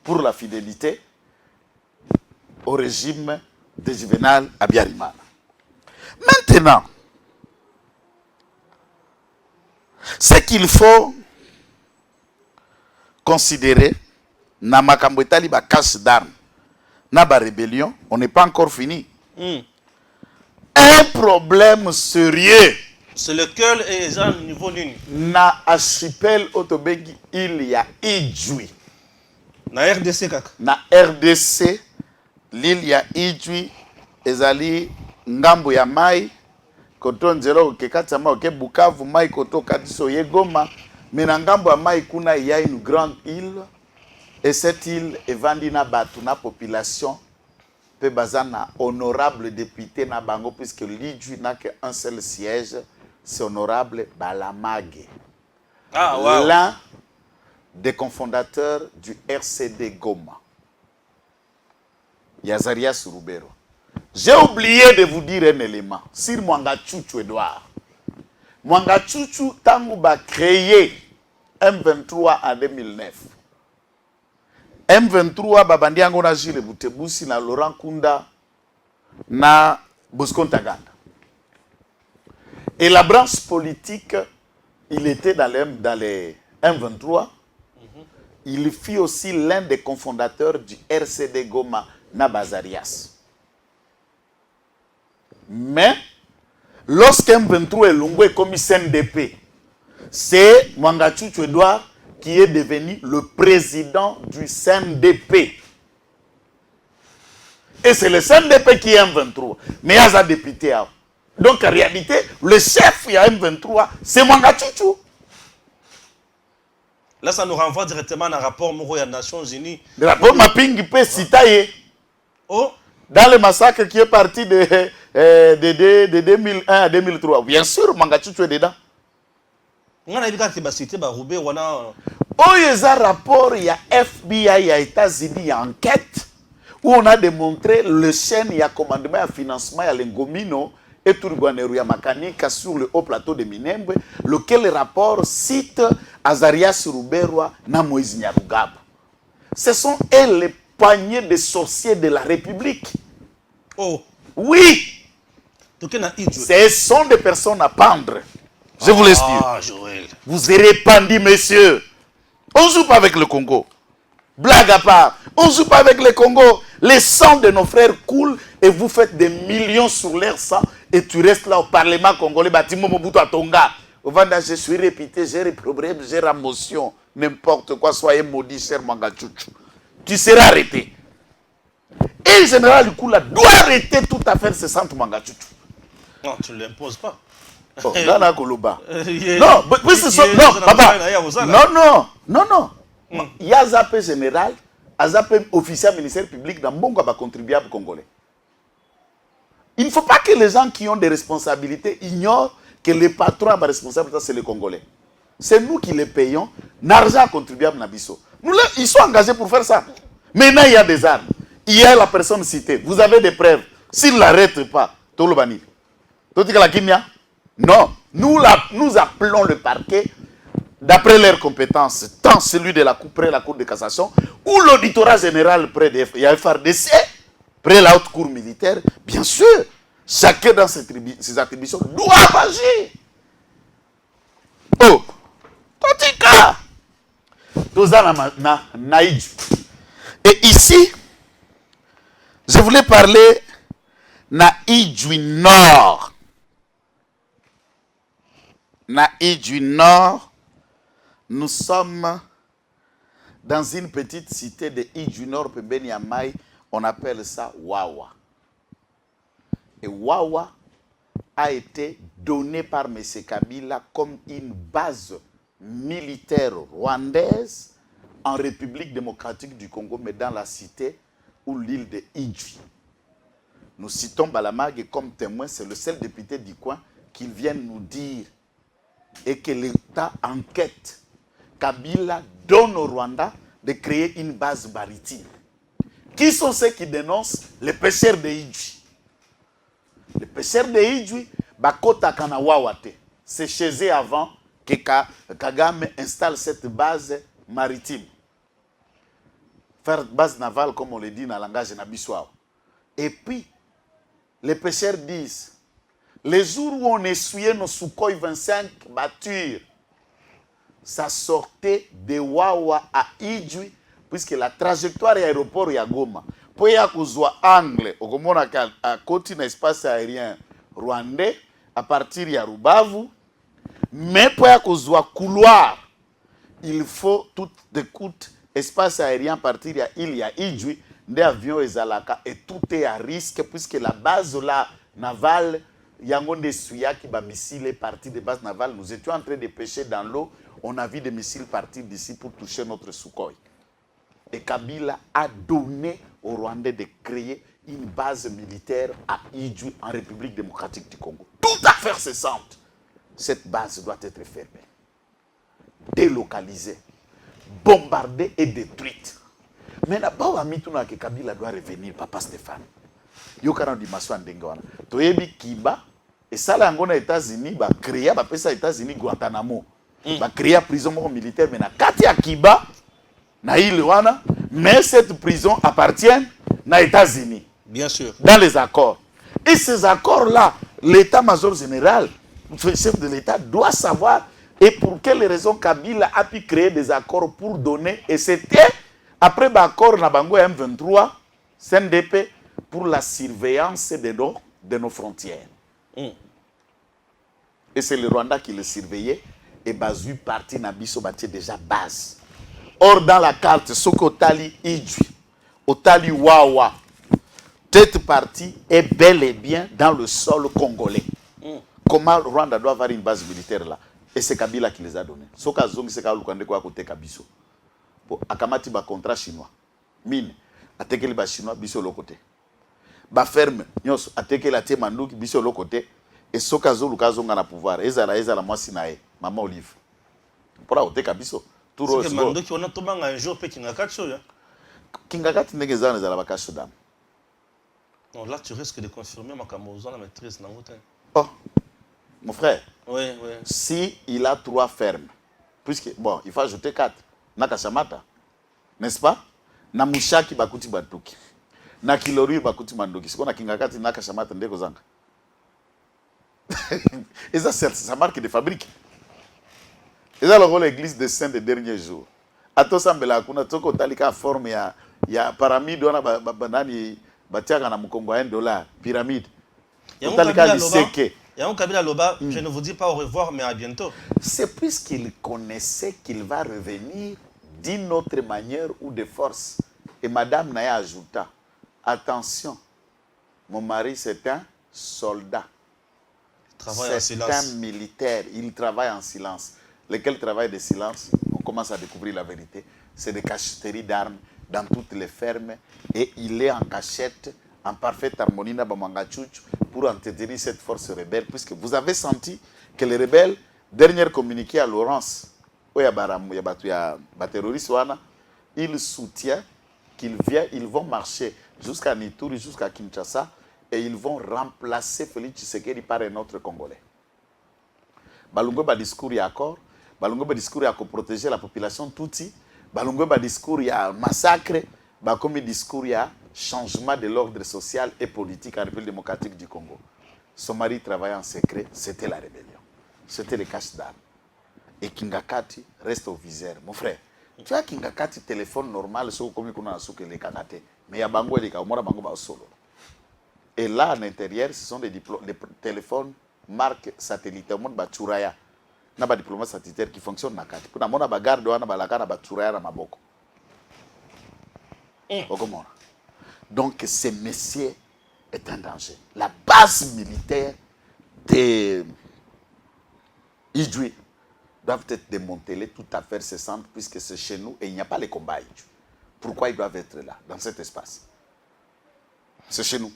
pour la fidélité au régime de Juvenal Abiyarimana. Maintenant, ce qu'il faut considérer, na makambo etali ba cache d'armes, na ba rébellion, on n'est pas encore fini. Un problème sérieux. C'est lequel est à niveau nini? Na archipel Otobengi, il y a Idjui. Na RDC kaka. Na RDC, l'île ya Idjui, ezali ngambo ya mai, koto nzelo kekatama oke Bukavu mai koto katiso yegoma, mais na ngambo ya mai kuna il y a une grande île, et cette île est vendue na batu na population, pe bazana honorable député na bango, puisque l'Idjui n'a qu'un seul siège, c'est honorable Balamage. Ah, wow. L'un des cofondateurs du RCD Goma. Yazaria Surubero. J'ai oublié de vous dire un élément. Sur Mwanga Tchouchou Edouard. Mwanga Tchouchou, Tangouba créé M23 en 2009. M23, Babandi Angona Gile Boutebusi, na Laurent Kunda, na Bosco Ntaganda. Et la branche politique, il était dans les M23. Il fut aussi l'un des cofondateurs du RCD Goma, Nabazarias. Mais, lorsque M23 est longué comme CNDP, c'est Mwanga Tchouchou Edouard qui est devenu le président du CNDP. Et c'est le CNDP qui est M23. Mais il y a un député. Donc en réalité, le chef il y a M23, c'est Mwanga Tchouchou. Là, ça nous renvoie directement à un rapport Moro des Nations Unies. Le rapport Mapping peut citer. Oh, dans le massacre qui est parti de 2001 à 2003. Bien sûr, Mwanga Tchouchou est dedans. on a vu que tu cité Baroubé, on a. Oh, il y a un rapport, il y a FBI, il y a États-Unis, il y a enquête, où on a démontré le chaîne, il y a commandement, il y a financement, il y a l'Engomino, et Turguaneru, il y a Makanika sur le haut plateau de Minembwe, lequel rapport cite Azarias Ruberwa, na Moïse Nyarugabo. Ce sont elles les poignées de sorciers de la République. Oh, Oui, ce sont des personnes à pendre. Je vous laisse dire. Ah, Joël. Vous serez pendus, messieurs. On ne joue pas avec le Congo. Blague à part. On ne joue pas avec le Congo. Les sangs de nos frères coulent et vous faites des millions sur leur sang et tu restes là au Parlement congolais. Batimo Mobutu Atonga. Au Vanda, je suis répété, j'ai des problèmes, j'ai la motion. N'importe quoi, soyez maudit, cher Mwanga Tchouchou. Tu seras arrêté. Et le général Lukula doit arrêter toute affaire cessante Mwanga Tchouchou. Non, tu ne l'imposes pas. Oh, là, là, Koloba. Non, non, papa. Non. Il y a Zapé général, Zapé officiel ministère public dans bon contribuable congolais. Il ne faut pas que les gens qui ont des responsabilités ignorent que les patrons ont des responsabilités, c'est les Congolais. C'est nous qui les payons, l'argent contribuable Nabiso. Ils sont engagés pour faire ça. Maintenant, il y a des armes. Il y a la personne citée. Vous avez des preuves. S'ils ne l'arrêtent pas, Tolobani. Non, nous appelons le parquet d'après leurs compétences, tant celui de la Cour près la Cour de cassation, ou l'auditorat général près de FRDC, près la haute cour militaire. Bien sûr, chacun dans ses attributions doit agir. Oh, Totika, et ici, je voulais parler Naïdjoui Nord. Naïdjoui Nord, nous sommes dans une petite cité de Idjoui Nord, Pembeni-Yamai, on appelle ça Wawa. Et Wawa a été donné par M. Kabila comme une base militaire rwandaise en République démocratique du Congo, mais dans la cité ou l'île de Idjoui. Nous citons Balamag comme témoin, c'est le seul député du coin qui vient nous dire et que l'État enquête. Kabila donne au Rwanda de créer une base maritime. Qui sont ceux qui dénoncent les pêcheurs de Idjoui? Les pêcheurs de Idjoui, Bakota Kanawawate. C'est chez eux avant que Kagame installe cette base maritime. Faire base navale, comme on le dit dans le langage nabissois. Et puis, les pêcheurs disent, les jours où on essuyait nos Sukhoi 25 battures, ça sortait de Wawa à Idjoui, puisque la trajectoire aéroport ya Goma, pour y avoir angle, au à côté d'un espace aérien rwandais, à partir de Rubavu, mais pour y avoir couloir, il faut tout de coûte espace aérien à partir de l'île ya Idjoui, des avions et Zalaka, et tout est à risque, puisque la base là, navale, Yangonde Suya qui va missiles partir de base navale, nous étions en train de pêcher dans l'eau, on a vu des missiles partir d'ici pour toucher notre Sukhoi. Et Kabila a donné aux Rwandais de créer une base militaire à Idjoui en République démocratique du Congo. Toute affaire cessante, cette base doit être fermée, délocalisée, bombardée et détruite. Mais d'abord, que Kabila doit revenir, Papa Stéphane. yokana dimension ya ndenge wana toyebi kiba esala yango na États-Unis bacréa bapesa États-Unis Guantanamo bacréa prison moko militaire mais na kati ya kiba na ile wana mais cette prison appartient na États-Unis Bien sûr. dans les accords et ces accords là l'état-major général le chef de l'État doit savoir et pour quelles raisons Kabila a pu créer des accords pour donner et c'était après l'accord na bango M23 CNDP pour la surveillance de nos frontières. Et c'est le Rwanda qui le surveillait et Bazui parti na biso batie déjà base. Or dans la carte Sokotali Idjui, Otali Wawa, cette partie est bel et bien dans le sol congolais. Comment Rwanda doit avoir une base militaire là? Et c'est Kabila qui les a donnés. Soka zongi c'est Kalukande kwa côté Kabiso. Bon, akamati ba contrat chinois. Mine, atekeli ba chinois biso le côté. Ba ferme, nyos atekeli atie manduki biso le côté. Et soka zoluka zonga na pouvoir. Ezala mwasi nae, Maman Olive. Pour côté Kabiso. C'est que manduki on a tomanga un jour pe Kingakati ya. Kingakati ndenge zana zala bakasho dam. Non, là tu risques de confirmer ma camozo la maîtrise na ngote. Oh. Mon frère, oui. Si il a 3 fermes, puisque, bon, il faut ajouter 4, Nakashamata, n'est-ce pas? Na Mushaki bakuti batuki, na Kilori bakuti mandoki, siko na Kingakati Nakashamata ndeko zanga. Et ça, c'est sa marque de fabrique. Et ça, le rôle l'église des saints des derniers jours. Ato sambela kuna toko talika forme ya pyramide, wana banani batiaka na mukongo ya $1, pyramide. Talika biseke. Kabila Loba, je ne vous dis pas au revoir, mais à bientôt. C'est puisqu'il connaissait qu'il va revenir d'une autre manière ou de force. Et Madame Naya ajouta, attention, mon mari c'est un soldat. C'est un militaire, il travaille en silence. Lequel travail de silence, on commence à découvrir la vérité. C'est des cacheteries d'armes dans toutes les fermes. Et il est en cachette, en parfaite harmonie pour entretenir cette force rebelle, puisque vous avez senti que les rebelles, dernier communiqué à Laurence, il soutient qu'ils vont marcher jusqu'à Nituri, jusqu'à Kinshasa, et ils vont remplacer Félix Tshisekedi par un autre Congolais. Balungo ba discours ya accord, Balungo ba discours ya protéger la population Tutsi, Balungo ba discours ya massacre, ba comme discours ya changement de l'ordre social et politique en République démocratique du Congo. Son mari travaillait en secret, c'était la rébellion. C'était le cache d'armes. Et Kingakati reste au viseur. Mon frère, tu as Kingakati téléphone normal, c'est comme on a souke les Kakate, mais il y a Bango et les Kaumora Bango ba solo. Et là, à l'intérieur, ce sont des téléphones marque satellite. On a Tchouraya. On a des diplomates satellitaires qui fonctionnent dans la carte. On a des gardes, on a des Tchouraya dans Maboko. Donc, ce monsieur est un danger. La base militaire des Idjoué doivent être démantelées tout à fait cessantes, puisque c'est chez nous et il n'y a pas les combats Idjoué. Pourquoi ils doivent être là, dans cet espace? C'est chez nous.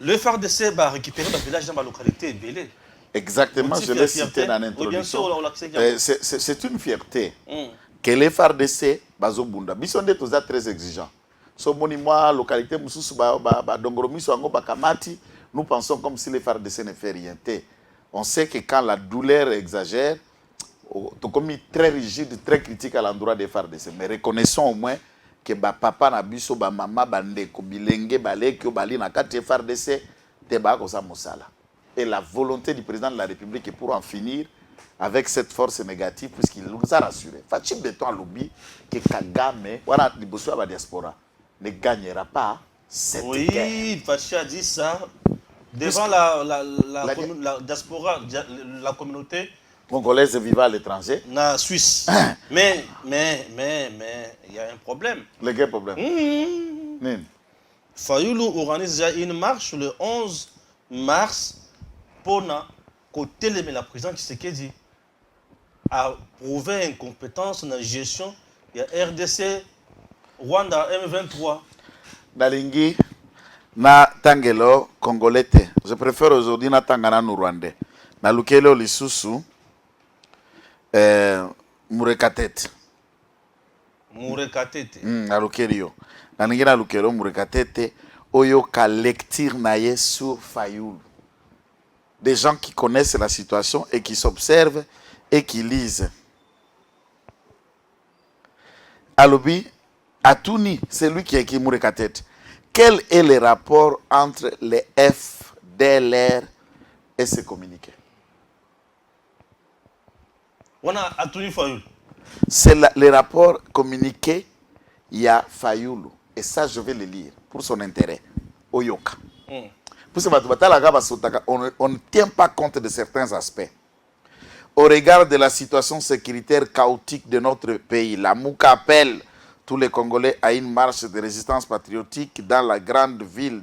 Le FARDC va récupérer le village dans ma localité Bélé. Exactement, je l'ai cité dans l'introduction. C'est une fierté que les FARDC bazobunda. Bisonde toza très exigeant. So moni moi localité mususu ba dongoromiso ango ba kamati, nous pensons comme si les FARDC ne fait rien. On sait que quand la douleur exagère, tu commis très rigide, très critique à l'endroit des FARDC. Mais reconnaissons au moins que ba papa na biso ba mama ba ndeko bilenge baleki bali na kati FARDC te ba ko sa mosala. Et la volonté du président de la République est pour en finir avec cette force négative, puisqu'il nous a rassuré. Fatim Beton a lobby que Kagame, voilà, la diaspora, ne gagnera pas cette guerre. Oui, Fatim a dit ça devant la diaspora, la communauté congolaise vivant à l'étranger. Na Suisse. mais il y a un problème. Le quel problème? Fayoulou organise déjà une marche le 11 mars pour côté la présidente Tshisekedi a prouvé incompétence dans la gestion de la RDC Rwanda M23. Dalingi na tangelo congolais. Je préfère aujourd'hui na tangana no rwandais. Na lukelo lisusu Murekatete. Murekatete. Na lukelo. Na ningina lukelo Murekatete Oyoka lecture naye sur Fayoulou. Des gens qui connaissent la situation et qui s'observent et qui lisent. Alobi, Atouni, c'est lui qui a écrit Mourekatet. Quel est le rapport entre les FDLR et ces communiqués? On a Atouni Fayoulou. C'est le rapport communiqué, il y a Fayoulou. Et ça, je vais le lire pour son intérêt. Oyoka. On ne tient pas compte de certains aspects. Au regard de la situation sécuritaire chaotique de notre pays, la MOUC appelle tous les Congolais à une marche de résistance patriotique dans les grandes villes,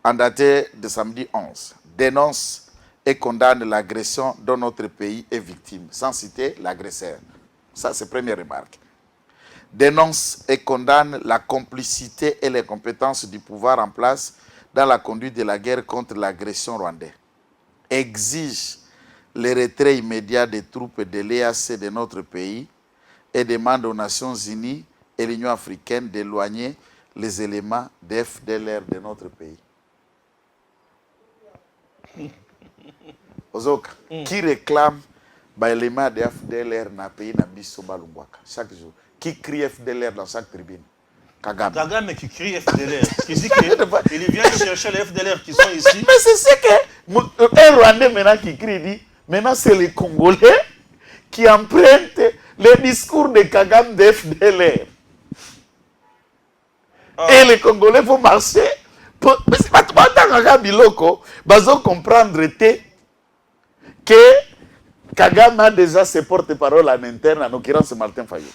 en date de samedi 11. Dénonce et condamne l'agression dont notre pays est victime, sans citer l'agresseur. Ça, c'est la première remarque. Dénonce et condamne la complicité et les compétences du pouvoir en place dans la conduite de la guerre contre l'agression rwandaise. Exige le retrait immédiat des troupes de l'EAC de notre pays et demande aux Nations Unies et l'Union africaine d'éloigner les éléments des FDLR de notre pays. Ozoka, qui réclame les éléments des FDLR dans le pays chaque jour? Qui crie FDLR dans chaque tribune? Kagame. Kagame qui crie FDLR. Qui dit qu'il vient chercher les FDLR qui sont ici. Mais c'est ce que un Rwandais maintenant qui crie, dit, maintenant c'est les Congolais qui empruntent le discours de Kagame de FDLR. Et les Congolais vont marcher. Mais c'est pas tout le temps biloko, ils comprendre que Kagame a déjà ses porte-parole en interne, en l'occurrence Martin Fayou.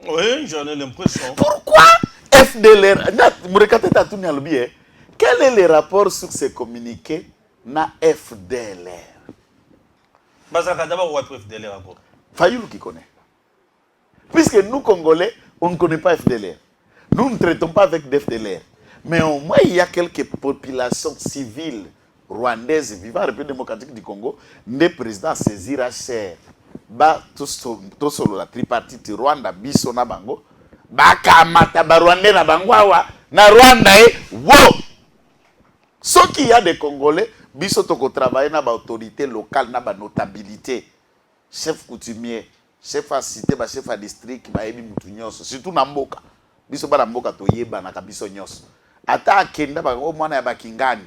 Oui, j'en ai l'impression. Pourquoi FDLR? Quel est le rapport sur ces communiqués na FDLR? Fayoulou qui connaît. Puisque nous, Congolais, on ne connaît pas FDLR. Nous ne traitons pas avec des FDLR. Mais au moins, il y a quelques populations civiles rwandaises vivant en République démocratique du Congo, le président saisira cher. Ba tout solo la tripartite Rwanda biso na bango ba kamata ba Rwandais na bango awa na Rwanda wo ce qu'il y a des Congolais biso toko travailler na ba autorité locale na ba notabilité chef coutumier chef à cité ba chef à district ba yebi mutu nyonso surtout na mboka biso ba na mboka to yeba na kabiso nyonso ata akenda ba o mwana ya bakingani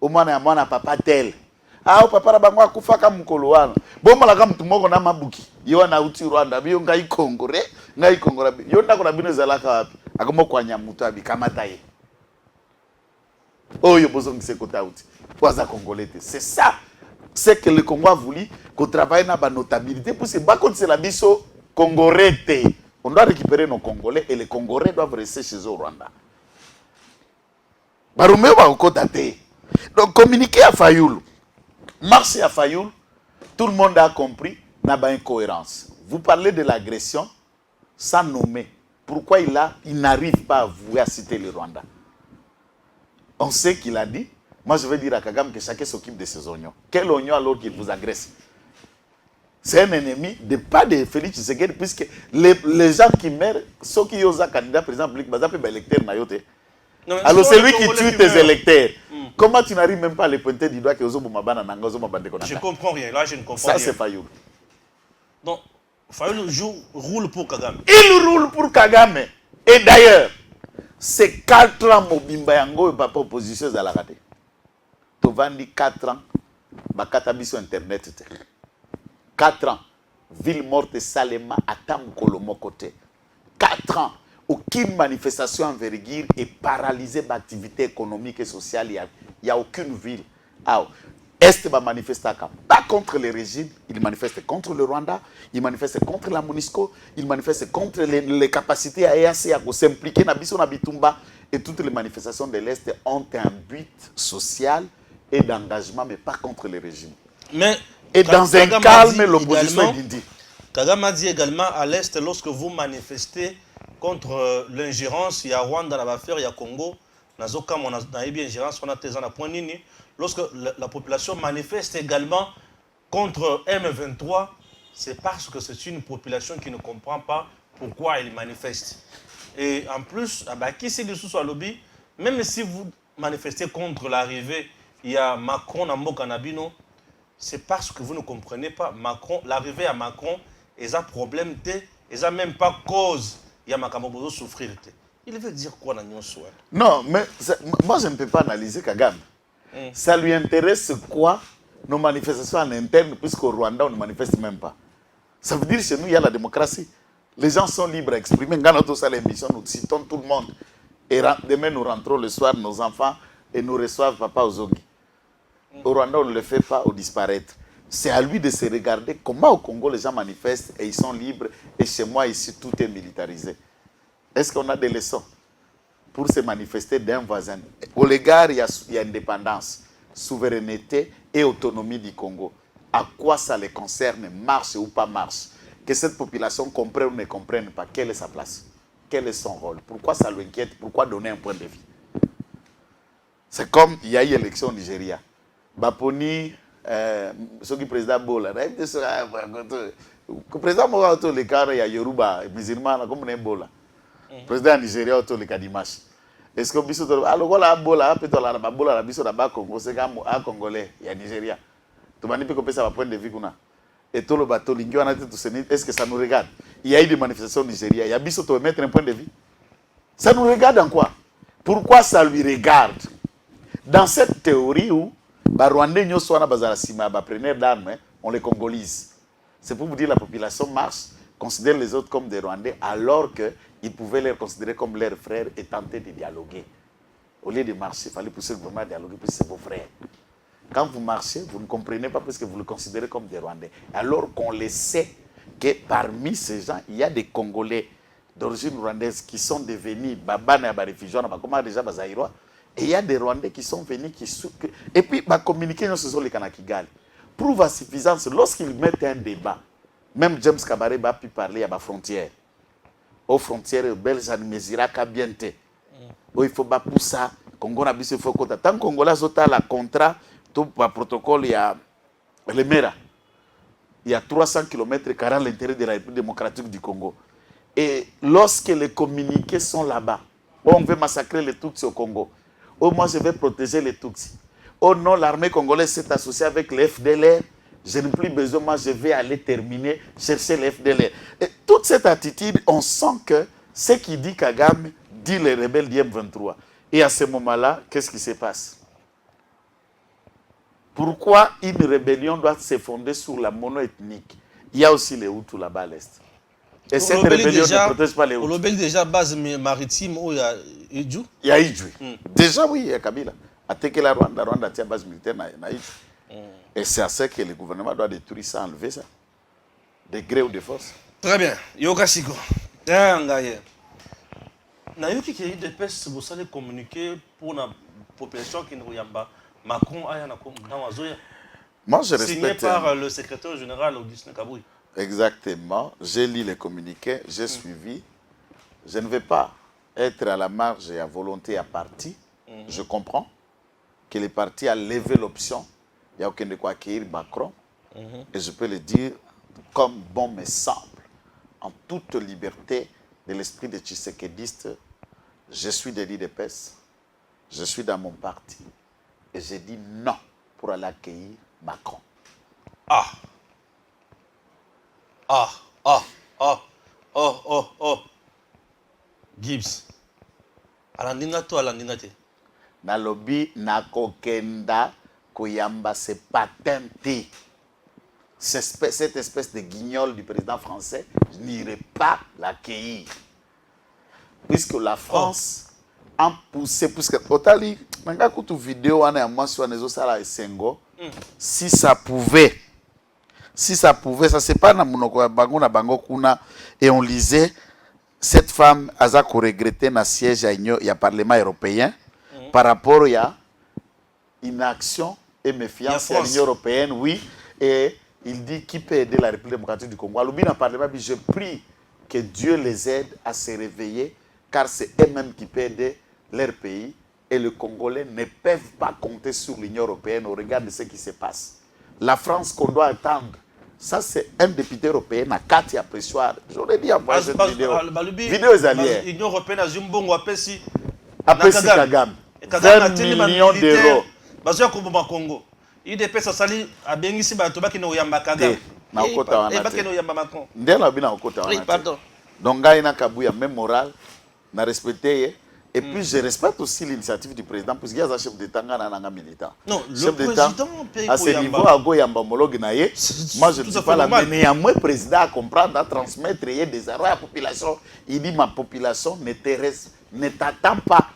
o mwana ya mwana papa tel. Ah, papa na bango akufaka mukolo wana. Bomba la mtu moko na mabuki. Yo na uti Rwanda biyo ngai Kongore, ngai Kongora. Yo ndako na bino zalaka wapi? Akomo kwa nyamuta bi kamata ye. Oyo bozongi se kota uti. Waza Congolais. C'est ça. C'est que le Congo a voulu qu'on travaille na ba notabilité pour se ba contre la biso Congolais. On doit récupérer nos Congolais et les Congolais doivent rester chez eux au Rwanda. Barumeo ba okota te. Donc communiquer à Fayoulou. Marche à Fayoulou, tout le monde a compris, n'a pas incohérence. Vous parlez de l'agression sans nommer. Pourquoi il n'arrive pas à avouer à citer le Rwanda? On sait qu'il a dit, moi je vais dire à Kagame que chacun s'occupe de ses oignons. Quel oignon alors qu'il vous agresse? C'est un ennemi, pas de Félix Tshisekedi, puisque les gens qui meurent, ceux qui ont un candidat président public, ils appellent électeur Nayote. Alors c'est lui qui tue tes électeurs. Comment tu n'arrives même pas à les pointer du doigt que Ozobo Mabana Nangozo Mabande Konaka? Je comprends rien. Là, je ne comprends rien. Ça, c'est Fayoulou. Donc, Fayoulou roule pour Kagame. Il roule pour Kagame. Et d'ailleurs, c'est 4 ans Mobimba Yango et papa opposition à la raté. Tu vends 4 ans, Bakatabi sur Internet. 4 ans. Ville morte Salema, Atam Kolomo côté. 4 ans. Aucune manifestation envergure est paralysée d'activité économique et sociale. Il n'y a aucune ville. Est va manifester pas contre le régime, il manifeste contre le Rwanda, il manifeste contre la MONUSCO, il manifeste contre les capacités à EAC à s'impliquer dans Biso na Bitumba. Et toutes les manifestations de l'Est ont un but social et d'engagement, mais pas contre le régime. Mais et dans un calme, l'opposition est dindi. Kagame a dit également à l'Est, lorsque vous manifestez contre l'ingérence, il y a Rwanda, il y a l'affaire, il y a Congo, lorsque la population manifeste également contre M23, c'est parce que c'est une population qui ne comprend pas pourquoi elle manifeste. Et en plus, qui c'est dessous sur le lobby, même si vous manifestez contre l'arrivée, il y a Macron dans Mboka Nabino, c'est parce que vous ne comprenez pas. Macron, l'arrivée à Macron, ils ont problème, ils n'ont même pas cause. Il y a Macron souffrir. Il veut dire quoi dans Nyon Soir? Non, mais moi je ne peux pas analyser Kagame. Ça lui intéresse quoi nos manifestations en interne, puisqu'au Rwanda on ne manifeste même pas. Ça veut dire que chez nous il y a la démocratie. Les gens sont libres à exprimer. Quand nous sommes à l'émission, nous citons tout le monde. Et demain nous rentrons le soir, nos enfants, et nous reçoivent papa Ozogi. Au Rwanda, on ne le fait pas au disparaître. C'est à lui de se regarder comment au Congo les gens manifestent et ils sont libres. Et chez moi, ici, tout est militarisé. Est-ce qu'on a des leçons pour se manifester d'un voisin? Au l'égard, il y a indépendance, souveraineté et autonomie du Congo. À quoi ça les concerne, marche ou pas marche? Que cette population comprenne ou ne comprenne pas, quelle est sa place? Quel est son rôle? Pourquoi ça l'inquiète? Pourquoi donner un point de vue? C'est comme il y a eu l'élection au Nigeria. Baponi, ce qui président Bola, le président Moga le cas il y a Yoruba, musulman comme on Bola. Président Nigeria auto le cas Dimash. Est-ce que biso alors là Bola peut la Bola la biso la ba Congo c'est comme un Congolais il y a Nigeria. Tu m'as dit que ça va point de vue qu'on a. Et tout le bateau l'ingio en a tout est-ce que ça nous regarde? Il y a eu des manifestations au Nigeria, il y a biso to mettre un point de vue. Ça nous regarde en quoi? Pourquoi ça lui regarde? Dans cette théorie où les Rwandais preneurs d'armes, on les congolise. C'est pour vous dire que la population marche, considère les autres comme des Rwandais, alors qu'ils pouvaient les considérer comme leurs frères et tenter de dialoguer. Au lieu de marcher, il fallait pousser le gouvernement à dialoguer, puisque c'est vos frères. Quand vous marchez, vous ne comprenez pas parce que vous les considérez comme des Rwandais. Alors qu'on le sait que parmi ces gens, il y a des Congolais d'origine rwandaise qui sont devenus babana et réfugiés, comment déjà Bazaïrois. Et il y a des Rwandais qui sont venus, et puis communiquer nous sur les Kanakigal. Prouve à suffisance, lorsqu'ils mettent un débat, même James Kabaré va pu parler à la frontière. Aux frontières belges, à Meziraka, bientôt. Il faut pas pousser, Congo n'a pas besoin de tant que Congolais ont la contrat, tout le protocole, il y a le Mera. Il y a 300 km à l'intérieur de la République démocratique du Congo. Et lorsque les communiqués sont là-bas, on veut massacrer les Tutsis au Congo. Oh, moi, je vais protéger les Tutsis. Oh non, l'armée congolaise s'est associée avec les FDLR. Je n'ai plus besoin, moi, je vais aller terminer, chercher les FDLR. Et toute cette attitude, on sent que ce qui dit Kagame dit les rebelles du M23. Et à ce moment-là, qu'est-ce qui se passe? Pourquoi une rébellion doit se fonder sur la mono-ethnique? Il y a aussi les Hutus là-bas à l'Est. Et cette rébellion ne protège pas les Hutus. On déjà base maritime où il y a Idjou. Il y a Idjou. Déjà, oui, il y a Kabila. À Tekela, Rwanda tient base militaire à Idjou. Et c'est à ça que le gouvernement doit détruire ça, enlever ça. De gré ou de force. Très bien. Yoka Siko. Nayoki qui a eu des pestes, vous allez communiquer pour la population qui nous yamba. Macron a moi, je respecte. Signé par le secrétaire général Augustin Kaboui. Exactement. J'ai lu les communiqués, j'ai suivi. Je ne vais pas être à la marge et à volonté à parti. Je comprends que le parti a levé l'option. Il n'y a aucun de quoi accueillir Macron. Et je peux le dire comme bon me semble. En toute liberté de l'esprit des Tshisekédistes, je suis de l'IDPS. Je suis dans mon parti. Et j'ai dit non pour aller accueillir Macron. Gibbs. Alandinga to alandinga te. Nalobi nakokenda koyamba se patente. Cette espèce de guignol du président français, je n'irai pas l'accueillir. Puisque la France a poussé, puisque Otali, nanga kutu vidéo ane ya mwasi wa nezo sala esengo, si ça pouvait, ça c'est pas na munoko ya bango na bango kuna, et on lisait, cette femme aza ko regretter na siège ya Parlement européen par rapport à inaction et méfiance à l'Union européenne, oui, et il dit qui peut aider la République démocratique du Congo. Alors, dans le Parlement, je prie que Dieu les aide à se réveiller, car c'est eux-mêmes qui peuvent aider leur pays, et les Congolais ne peuvent pas compter sur l'Union européenne au regard de ce qui se passe. La France qu'on doit attendre Ça, c'est un député européen à Katia Pressoir. J'aurais dit envoyer cette vidéo. Vidéo est alliée. L'Union européenne a Zimbongo Apesi. Apesi Kagame. 20 millions d'euros. Bazoya Koboma Congo. Il dépêche Sali à Bengisi Batobaki no Yamba Kagame. Et Baki no Yamba Macron. Ndela bina okota wana. Oui, pardon. Donc, Gaïna Kabouya, même moral, n'a respecté. Et puis, je respecte aussi l'initiative du président, parce qu'il y a un chef d'État, un militant. Non, chef le président, à ce niveau, à Goyamba homologue, moi, je ne dis pas là, mais néanmoins, le président à comprendre, à transmettre des erreurs à la population. Il dit, ma population ne t'attend pas.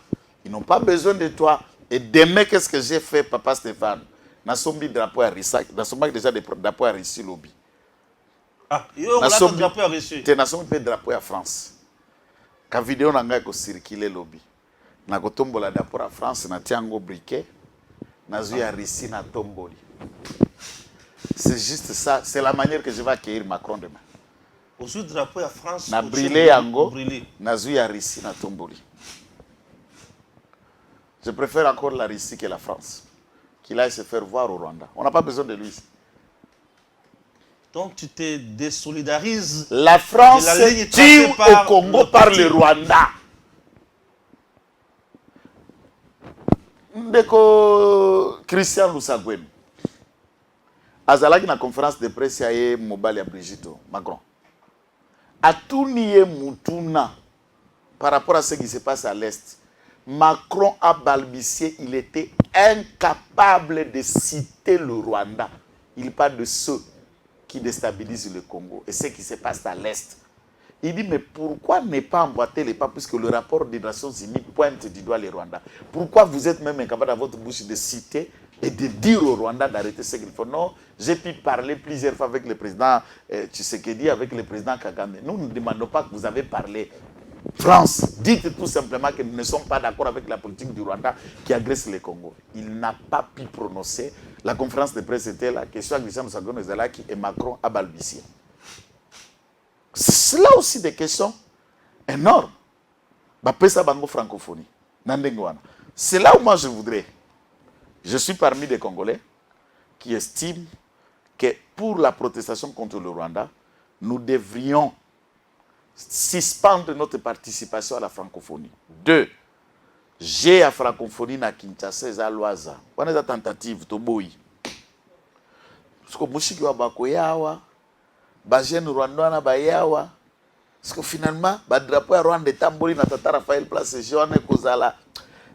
Ils n'ont pas besoin de toi. Et demain, qu'est-ce que j'ai fait, papa Stéphane? Nous sommes drapeau à Rissac, nous sommes déjà des drapeaux à Rissi lobby. Ah, il y a un drapeau à Rissi. Nous sommes des drapeaux à France. Quand vidéo n'a pas circulé lobby. Na kotombola d'apport à France na tiango briquet na zuya Rissi na tomboli. C'est juste ça, c'est la manière que je vais accueillir Macron demain. Au sud drapeau à France na brûlé yango na zuya Rissi na tomboli. Je préfère encore la Russie que la France. Qu'il aille se faire voir au Rwanda. On n'a pas besoin de lui. Donc tu te désolidarises. La France tue au Congo par le Rwanda. Ndeko Christian Lusagwen azalaki na conférence de presse ya mobali ya Brigitte Macron atuniye mutuna par rapport à ce qui se passe à l'Est. Macron a balbutié, il était incapable de citer le Rwanda. Il parle de ceux qui déstabilisent le Congo et ce qui se passe à l'Est. Il dit, mais pourquoi ne pas emboîter les pas puisque le rapport des Nations Unies pointe du doigt les Rwandais? Pourquoi vous êtes même incapable à votre bouche de citer et de dire au Rwanda d'arrêter ce qu'il faut? Non, j'ai pu parler plusieurs fois avec le président Tshisekedi, avec le président Kagame. Nous ne demandons pas que vous avez parlé. France, dites tout simplement que nous ne sommes pas d'accord avec la politique du Rwanda qui agresse le Congo. Il n'a pas pu prononcer. La conférence de presse était la question à Christian Lusagwen Ezalaki et Macron a balbutié. C'est là aussi des questions énormes. Bapesa bango francophonie. C'est là où moi je voudrais. Je suis parmi des Congolais qui estiment que pour la protestation contre le Rwanda, nous devrions suspendre notre participation à la francophonie. 2. J'ai la francophonie na Kinshasa à Loaza. On a des tentatives to boy. Parce que mushiki wa bakoyawa, ba jeune Rwanda ba yawa. Parce que finalement, ba drapeau ya Rwanda tamboli na tata Raphaël Place Jeune kozala.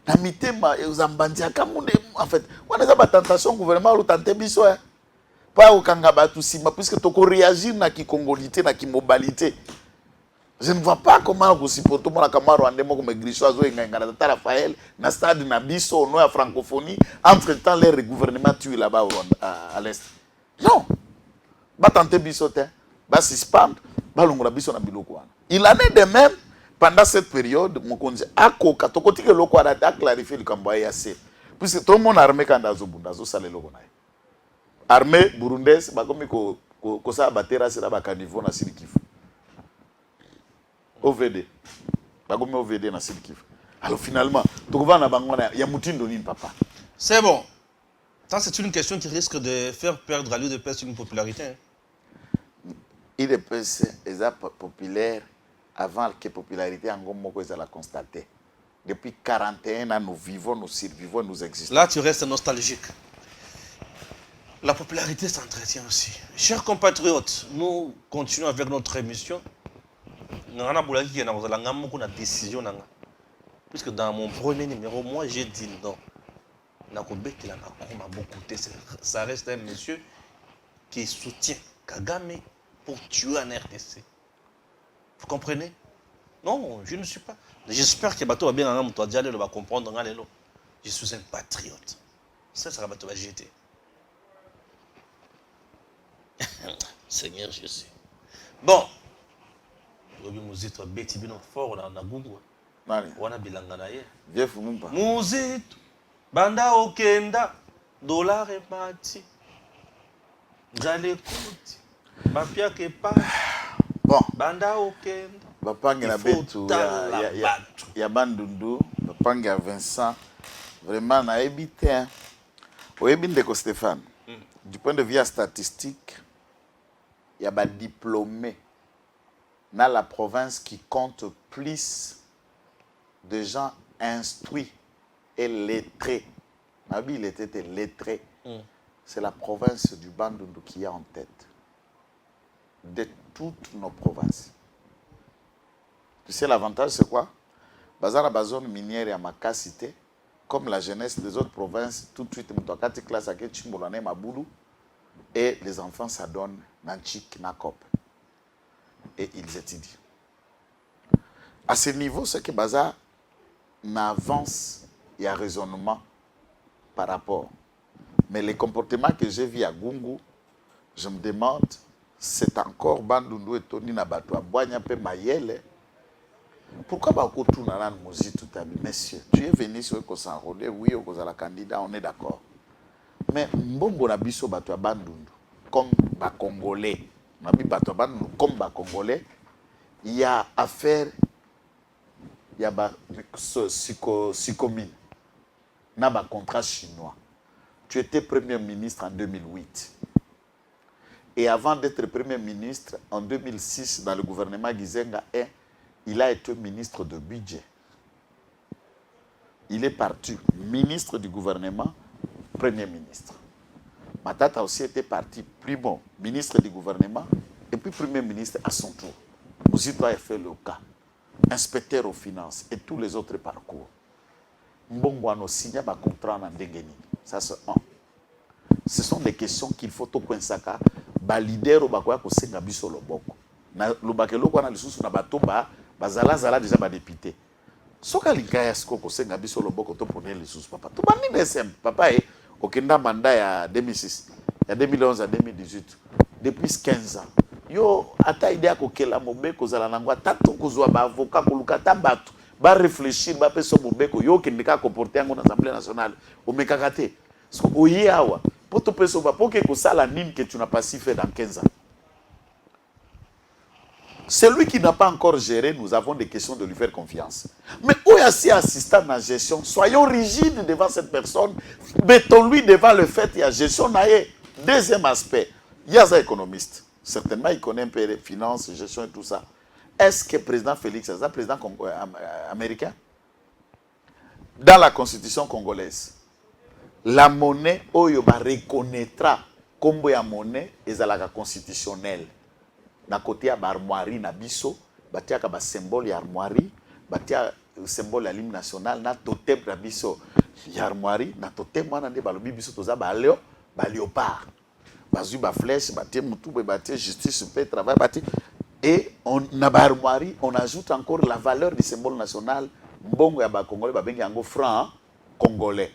Na mitema ezambandia kamunde en fait. On a des tentations gouvernement tenter biso. Pas au kanga batu sima puisque to ko réagir na ki congolité na ki mobilité. Je ne vois pas comment vous supportez mon camarade rwandais comme Grisho Azo et Ngangara Tata Raphaël na stade na biso no ya francophonie entre-temps les gouvernements tuent là-bas à l'est. Non. Ba tenter biso te, ba suspendre, ba longola biso na biloko wana. Il en est de même pendant cette période Mokonzi akoka tokoti ke loko wana a clarifier le kambo ya C. Puisque tout le monde armé kanda zo bunda zo sale loko na. Armée burundaise ba komi ko sa batera sera ba caniveau na Sud-Kivu. OVD. Bagome OVD na Sud-Kivu. Alors finalement, il y a Moutindo ni papa. C'est bon. Ça, c'est une question qui risque de faire perdre à l'UDPS une popularité. Hein? l'UDPS est populaire avant que la popularité en Gomoko la constater. Depuis 41 ans, nous vivons, nous survivons, nous existons. Là, tu restes nostalgique. La popularité s'entretient aussi. Chers compatriotes, nous continuons avec notre émission. Puisque dans mon premier numéro, moi j'ai dit non. Ça reste un monsieur qui soutient Kagame pour tuer un RDC. Vous comprenez? Non, je ne suis pas. J'espère que Bato va bien comprendre. Je suis un patriote. Ça sera Bato va jeter. Seigneur Jésus. Bon. Muzito beti bino fort na gungu. Wana bilanga na ye. Vieux fumumpa. Muzito banda okenda dollar et mati. Jale kuti. Bapia ke pa. Bon. Banda okenda. Bapange na betu ya bandundu, bapange ya Vincent. Vraiment na ebité. Oyebi ndeko Stéphane. Du point de vue statistique, il y a des diplômés dans la province qui compte plus de gens instruits et lettrés. Nabi, il était lettré. C'est la province du Bandundu qui est en tête de toutes nos provinces. Tu sais, l'avantage, c'est quoi? Bazar la zone minière et à Makasité, comme la jeunesse des autres provinces, tout de suite, Moutokati classe à Ketchimbolane, Maboulou, et les enfants s'adonnent Nanchik, Nakop. Et ils étudient. À ce niveau, c'est que Bazar n'avance, il y a raisonnement par rapport. Mais les comportements que j'ai vus à Gungu, je me demande, c'est encore Bandundu et Tony Nabato, Boigna Pe Mayele. Pourquoi Bakotou Nanan Mozi tout à l'heure? Messieurs, tu es venu sur le s'enrôler, oui, au la candidat, on est d'accord. Mais Mbombo Nabiso Bato Bandundu, comme les Congolais, comme les Congolais, il y a affaire, il y a psychomine, il y a un contrat chinois. Tu étais Premier ministre en 2008. Et avant d'être Premier ministre, en 2006, dans le gouvernement Gizenga 1, il a été ministre de budget. Il est parti ministre du gouvernement, Premier ministre. Matata aussi était parti primo ministre du gouvernement et puis Premier ministre à son tour. Mouzito a fait le cas. Inspecteur aux finances et tous les autres parcours. Mbongwano signé un contrat en Ndengeni. Ça c'est un. Ce sont des questions qu'il faut au Kwensaka. Leader au Bakoya ko senga biso loboko. Na lobakelo ko na lisusu na batomba bazala déjà ba député. Soka likaya siko ko senga biso loboko to poner lisusu papa. To bani desem papa okenda mandat ya 2006, ya 2011 à 2018. Depuis 15 ans. Yo ata idea ko kela mobeko zala nangwa tatu kuzwa ba avocat ko lukata batu ba réfléchir ba peso mobeko yo kendika comporter yango na Assemblée nationale. O mekakate. So oyi awa poto peso ba poke ko sala nini que tu n'as pas si fait dans 15 ans. Celui qui n'a pas encore géré, nous avons des questions de lui faire confiance. Mais où est-ce assistant à la gestion? Soyons rigides devant cette personne. Mettons-lui devant le fait qu'il y a gestion. Deuxième aspect, il y a un économiste. Certainement, il connaît un peu les finances, gestion et tout ça. Est-ce que le président Félix, c'est un président américain? Dans la constitution congolaise, la monnaie, Oyoba reconnaîtra comme la monnaie est la constitutionnelle. Na côté à armoirie na biso batia ka ba symbole ya armoirie batia symbole ya l'hymne national na totem na biso ya armoirie na totem wana nde balobi biso toza ba léo ba léopard bazui ba flèche batia mutu be batia justice paix travail batia et on na ba armoirie on ajoute encore la valeur du symbole national mbongo ya ba congolais ba bengi yango franc congolais.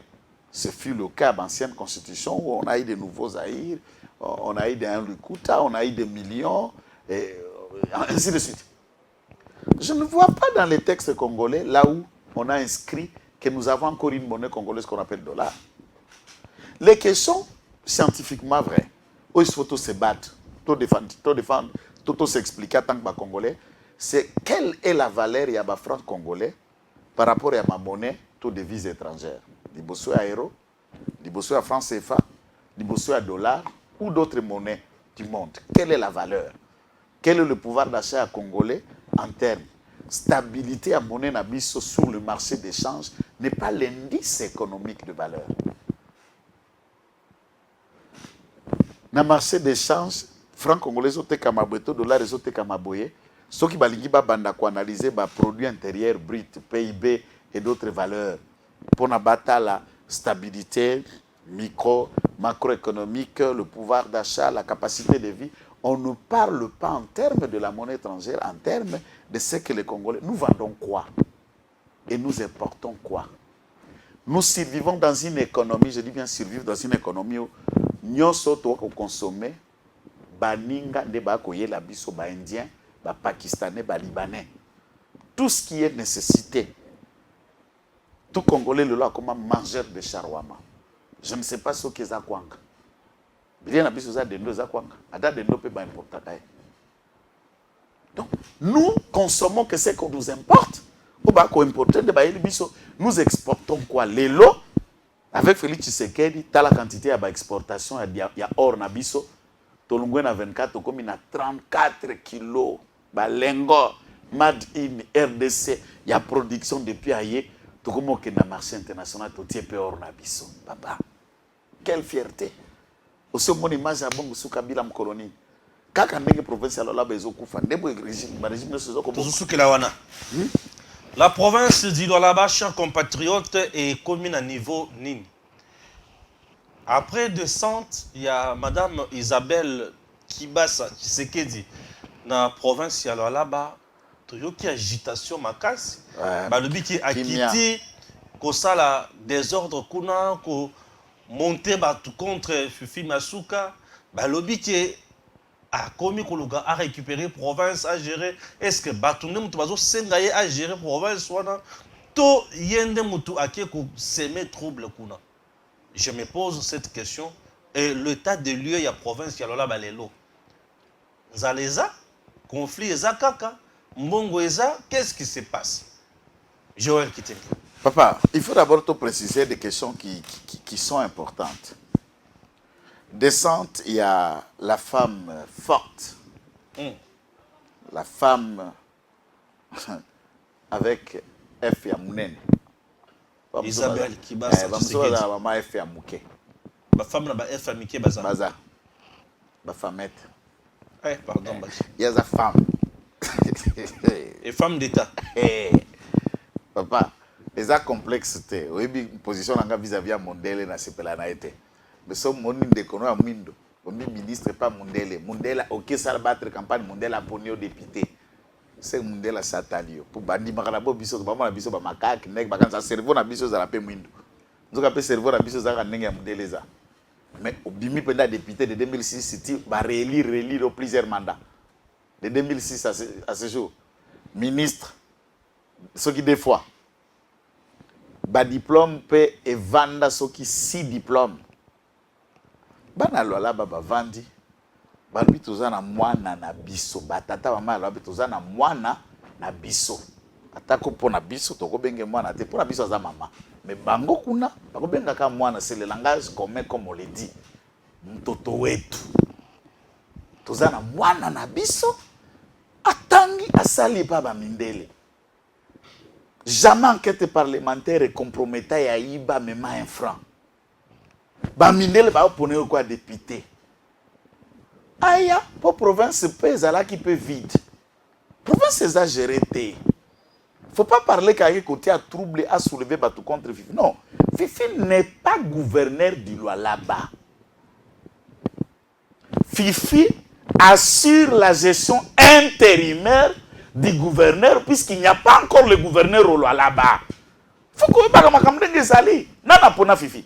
Ce fut le cas dans l'ancienne constitution où on a eu de nouveaux Zaïre, on a eu des Lukuta, on a eu des millions et ainsi de suite. Je ne vois pas dans les textes congolais là où on a inscrit que nous avons encore une monnaie congolaise qu'on appelle dollar. Les questions scientifiquement vraies, où il faut se battre, tout défendre, tout s'expliquer en tant que congolais, c'est quelle est la valeur de ma franc congolais par rapport à ma monnaie, toute devise étrangère. Du bosso à euro, du bosso à franc CFA, du bosso à dollar ou d'autres monnaies du monde. Quelle est la valeur? Quel est le pouvoir d'achat congolais en termes? Stabilité à monnaie nabiso sur le marché d'échange n'est pas l'indice économique de valeur. Dans le marché d'échange, franc congolais, zote kamabueto, dollar, zote kamaboye, ceux qui balingi ba banda ko analyser ba produit intérieur brut, PIB et d'autres valeurs pour n'abattre la stabilité macroéconomique, le pouvoir d'achat, la capacité de vie. On ne parle pas en termes de la monnaie étrangère, en termes de ce que les Congolais... Nous vendons quoi? Et nous importons quoi? Nous survivons dans une économie, je dis bien survivre dans une économie où nous sommes consommer, baninga, la biso, ba indien, ba pakistanais, ba libanais. Tout ce qui est nécessité. Tout Congolais le là comme un mangeur de charwama. Je ne sais pas ce qu'est Zakwanga. Bien à biso za dendo Zakwanga. Ada dendo peut pas importer. Donc nous consommons que ce qu'on nous importe. Ou ba ko importer de ba biso. Nous exportons quoi? Les lots avec Félix Tshisekedi, t'as la quantité à exportation, il y a or na biso. tolongwe na 24 comme na 34 kilos balengo made in RDC ya production depuis aye tokomo ke na marché international to tie pe or na biso papa quelle fierté aussi mon image ya bongo suka bila mkoloni kaka ndenge province alors là bezo kufa ndebo régime sezo ko tozosukela wana la province d'Ilwalaba, chers compatriotes, est commune à niveau nini. Après descente, il y a Madame Isabelle Kibasa Tshisekedi dans la province d'Ilwalaba. Toyoki agitation makasi. Le but qui est acquitté, que ça la désordre kuna, que monter contre Fifi Masuka. Le but qui est a commis Koluga a récupéré province, a géré. Est-ce que Batoune Moutoubazo Sengaye a géré province ou non? To yende Moutou Ake ko s'aimer trouble kuna. Je me pose cette question. Et l'état de lieu, il y a province, il y a là balelo. Zaleza, conflit Eza Kaka, Mbongo Eza, qu'est-ce qui se passe? Joël Kitenge. Papa, il faut d'abord te préciser des questions qui sont importantes. Descente, il y a la femme forte. La femme avec F ya Mounen. Isabelle Kibasa. La maman F ya Mouké. La femme là F ya Mouké baza. Baza. La femme. Pardon. Il y a la femme. Et femme d'État. Papa, les complexité. Oui, position vis-à-vis à Mondele na sepela na été. Mais ce monde de kono à Mindo. Le ministre pas Mondele. Mondele ok ça battre campagne Mondele a pogné au député. C'est Mondele satalio. Pour bandi makalabo biso ba mona biso ba makak nek ba kan sa cerveau na biso za la pe Mindo. Nous avons cerveau na biso za ka ndenge Mondele za. Mais au bimi penda député de 2006 c'était ba relire plusieurs mandats. De 2006 à ce jour. Ministre ce qui des fois ba diplôme pe et vanda ce qui 6 diplômes. Bana lola baba vandi babi tozana mwana na biso batata mama lobi tozana mwana na biso atako pona biso toko benge mwana te pona biso za mama mais bango kuna bako benga ka mwana c'est le langage commun comme on le dit mtoto wetu tozana mwana na biso atangi asali pa ba mindele jamais enquête parlementaire et compromettant ya iba mema un franc. Bamindele ba opponer quoi député. Aya, pour province pèse là qui peut vide. Province exagéré té. Faut pas parler qu'à côté à troubler à soulever bateau contre Fifi. Non, Fifi n'est pas gouverneur du Lualaba. Fifi assure la gestion intérimaire du gouverneur puisqu'il n'y a pas encore le gouverneur au Lualaba. Faut qu'on parle comme des sali. Nana pona Fifi.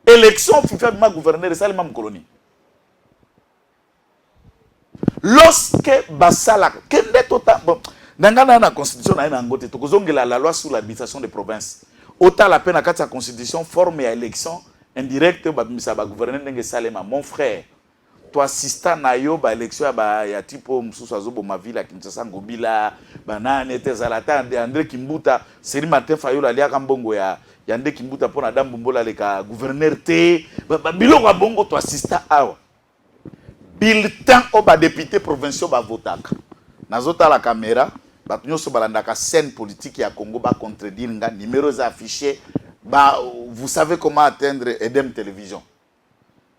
Élection FIFA ma gouverneur de Salima colonie. Lorsque Basala, kende tota bon, dans la constitution na ngote to kozongela la loi sur l'habitation des provinces. Autant la peine à la constitution forme à élection indirecte ba misa ba gouverneur ndenge Salema mon frère. Toi assistant na yo ba élection ya tipo msusu azobo ma ville à Kinshasa ngobila banane tezalata André Kimbuta Seri Martin Fayulu aliaka mbongo ya Yande Kimbuta pona dambu mbola leka gouverneur te biloko bongo to assistant awa bulletin o ba député provinciaux ba votaka nazota la caméra batu nyoso balandaka scène politique ya Congo ba contredire nga numéros affichés ba vous savez comment atteindre Edem Télévision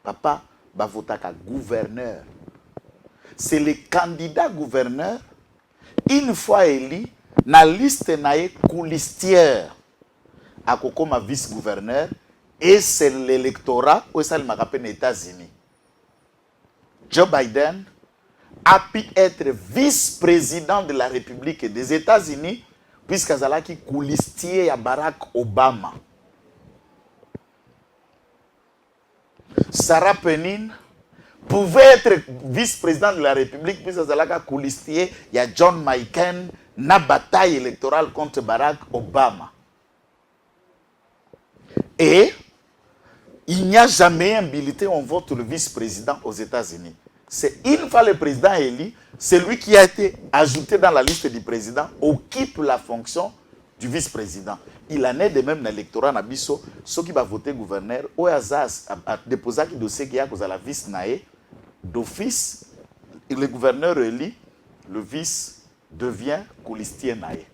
papa ba votaka gouverneur c'est le candidat gouverneur une fois élu na liste nae coulistière à Kokoma vice-gouverneur et c'est l'électorat où ça le aux États-Unis. Joe Biden a pu être vice-président de la République des États-Unis puisqu'il qui coulistier à Barack Obama. Sarah Palin pouvait être vice-président de la République puisqu'il a coulistier il y a John McCain na bataille électorale contre Barack Obama. Et il n'y a jamais un bulletin où on vote le vice-président aux États-Unis. C'est une fois le président élu, celui qui a été ajouté dans la liste du président occupe la fonction du vice-président. Il en est de même dans l'électorat Nabiso, ceux qui va voter gouverneur, ou a déposé un dossier qui a causé la vice nae, d'office, le gouverneur élit, le vice devient Koulistien Naye.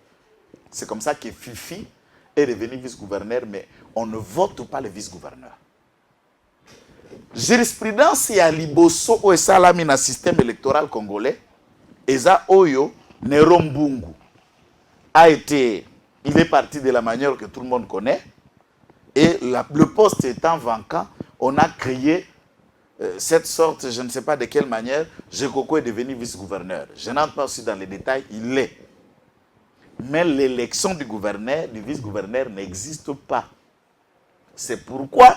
C'est comme ça que Fifi est devenu vice-gouverneur, mais on ne vote pas le vice-gouverneur. Jurisprudence ya liboso o esalami na système électoral congolais, Eza Oyo Nerombungu il est parti de la manière que tout le monde connaît, et le poste étant vacant, on a créé cette sorte, je ne sais pas de quelle manière, Jekoko est devenu vice-gouverneur. Je n'entre pas aussi dans les détails, il l'est. Mais l'élection du gouverneur, du vice-gouverneur n'existe pas. C'est pourquoi,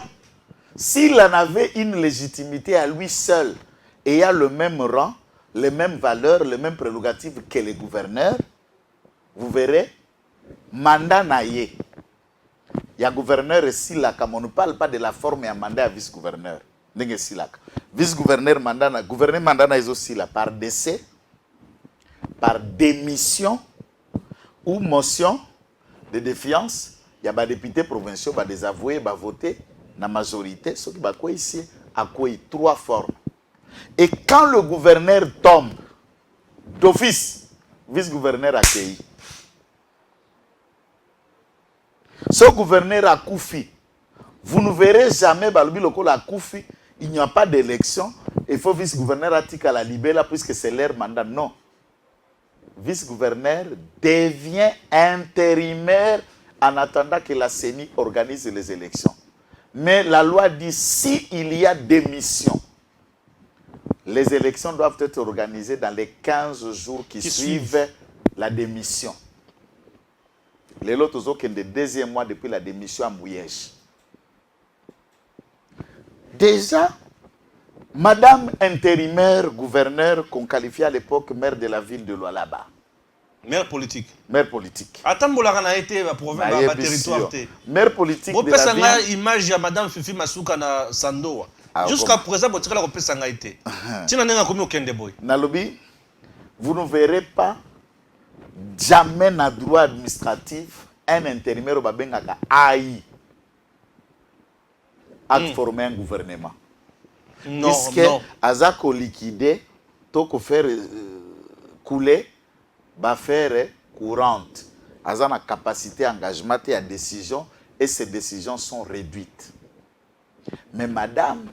s'il en avait une légitimité à lui seul, ayant le même rang, les mêmes valeurs, les mêmes prérogatives que les gouverneurs, vous verrez, mandat naïe. Il y a gouverneur et silaka, mais on ne parle pas de la forme et un mandat à vice-gouverneur. Vice-gouverneur mandat, gouverneur mandat est aussi là par décès, par démission ou motion de défiance. Il y a des députés provinciaux, des avoués, des votés, la majorité, ce qui va quoi ici, à quoi trois formes. Et quand le gouverneur tombe d'office, vice-gouverneur accueilli. Ce gouverneur a Koufi. Vous ne verrez jamais Balubi Lokolo à Koufi. Il n'y a pas d'élection. Il faut vice-gouverneur à la Libéla puisque c'est leur mandat. Non. Vice-gouverneur devient intérimaire en attendant que la CENI organise les élections. Mais la loi dit s'il y a démission, les élections doivent être organisées dans les 15 jours qui suivent la démission. Les autres ont le deuxième mois depuis la démission à Mouyège. Déjà, Madame intérimaire, gouverneur, qu'on qualifiait à l'époque maire de la ville de Lualaba. Maire politique. Maire politique. Attends, Moulakana a été pour un territoire. Maire politique de la ville. Vous image à Madame Fifi Masuka na Sandoa. Jusqu'à présent, vous avez repéré ça. Tu n'as pas commis aucun déboy. Nalobi, vous ne verrez pas jamais na droit administratif un intérimaire au Babengaka AI a formé un gouvernement. Non, puisque non. Azako liquidé, toko faire couler, va faire courante. Azana capacité engagement et à décision, et ces décisions sont réduites. Mais madame,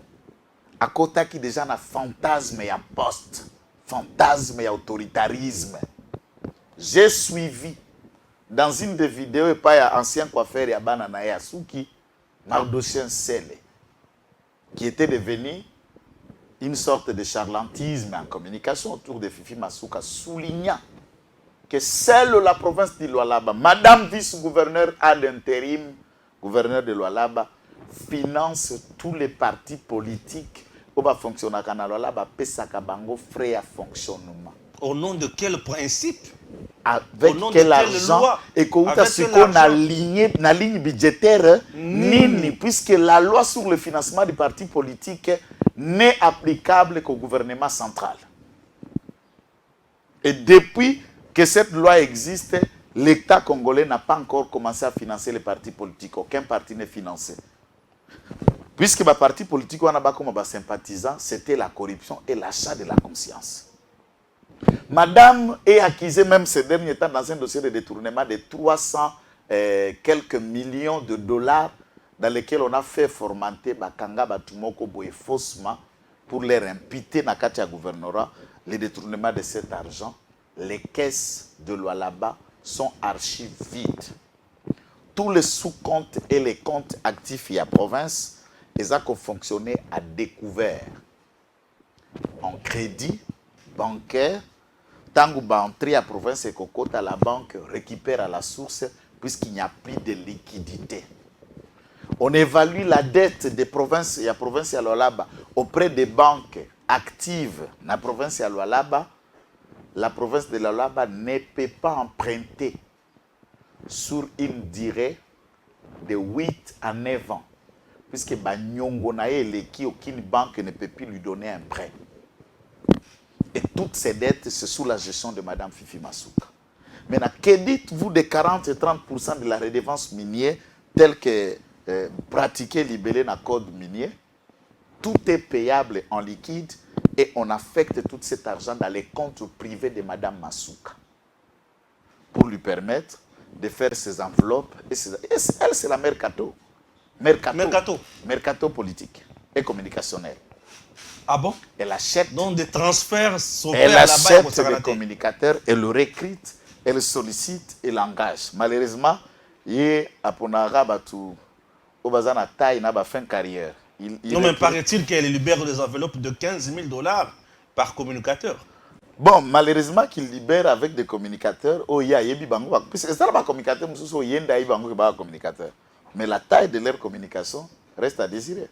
à côté qui déjà na fantasme et à poste, fantasme et autoritarisme. J'ai suivi dans une des vidéos et pas un ancien coiffeur et Banana Yasuki, Mardocien Sele, qui était devenu une sorte de charlantisme en communication autour de Fifi Masuka, soulignant que seule la province de Lualaba, Madame vice-gouverneur à l'intérim, gouverneur de Lualaba, finance tous les partis politiques qui fonctionnent à Lualaba, Pesakabango, frais à fonctionnement. Au nom de quel principe? Avec quel argent? Et qu'on a ce qu'on a aligné, la ligne budgétaire, nini, puisque la loi sur le financement des partis politiques n'est applicable qu'au gouvernement central. Et depuis que cette loi existe, l'État congolais n'a pas encore commencé à financer les partis politiques. Aucun parti n'est financé. Puisque les partis politiques, on a pas comme sympathisants, c'était la corruption et l'achat de la conscience. Madame est accusée même ces derniers temps dans un dossier de détournement de 300 quelques millions de dollars dans lesquels on a fait formenter Bakanga Batumoko Boye faussement pour les imputer dans le gouvernorat le détournement de cet argent. Les caisses de Lualaba sont archi vides. Tous les sous-comptes et les comptes actifs de la province, ils ont fonctionné à découvert. En crédit bancaire, tant que l'entrée à la province et que la banque récupère à la source puisqu'il n'y a plus de liquidité. On évalue la dette des provinces et la province à Lualaba auprès des banques actives dans la province à Lualaba. La province de Lualaba ne peut pas emprunter sur une durée de 8 à 9 ans. Puisque aucune banque ne peut plus lui donner un prêt. Et toutes ces dettes, c'est sous la gestion de Mme Fifi Masuka. Maintenant, que dites-vous des 40 et 30% de la redevance minière telle que pratiquée, libellée dans le code minier? Tout est payable en liquide et on affecte tout cet argent dans les comptes privés de Madame Masuka pour lui permettre de faire ses enveloppes. Et elle, c'est la mercato. Mercato politique et communicationnel. Ah bon? Elle achète. Donc des transferts sont Elle faits là-bas. achète des communicateurs, elle le recrute, elle sollicite et l'engage. Malheureusement, il y a au bazar taille n'a pas fin carrière. Non, mais paraît-il qu'elle libère des enveloppes de 15 000 $ par communicateur. Bon, malheureusement qu'il libère avec des communicateurs. Oh, il y a Yebi Bango. C'est ça, pas communicateur, communicateur. Mais la taille de leur communication reste à désirer.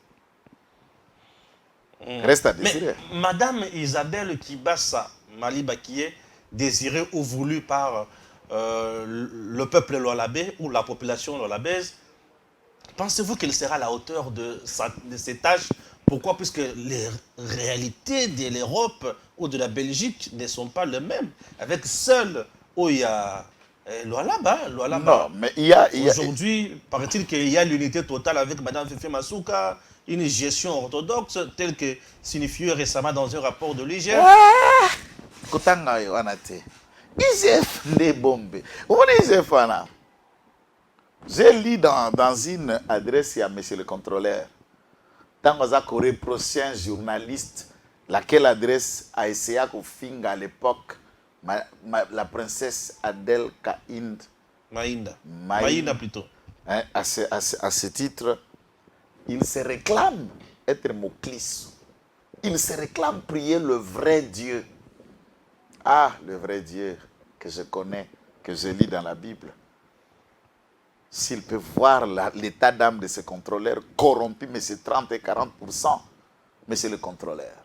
Reste à désirer. Mais Madame Isabelle Kibassa Maliba, qui est désirée ou voulue par le peuple lolabé ou la population lolabaise, pensez-vous qu'elle sera à la hauteur de ses tâches? Pourquoi? Puisque les réalités de l'Europe ou de la Belgique ne sont pas les mêmes. Avec seul où il y a Lualaba. Non, mais il y a... Aujourd'hui, paraît-il qu'il y a l'unité totale avec Mme Fifi Masuka, une gestion orthodoxe, telle que signifiée récemment dans un rapport de l'IGF. Kotanga yo anate. IGF ne bombe. IGF ana. J'ai lu dans une adresse à monsieur le contrôleur. Tant que ça reproché un journaliste, laquelle adresse a essayé à finir à l'époque la princesse Adel Kaïnd. Maïnda plutôt. Hein, à ce titre, il se réclame être Moklis. Il se réclame prier le vrai Dieu. Ah, le vrai Dieu que je connais, que je lis dans la Bible. S'il peut voir l'état d'âme de ce contrôleur corrompu, mais c'est 30 et 40%, mais c'est le contrôleur.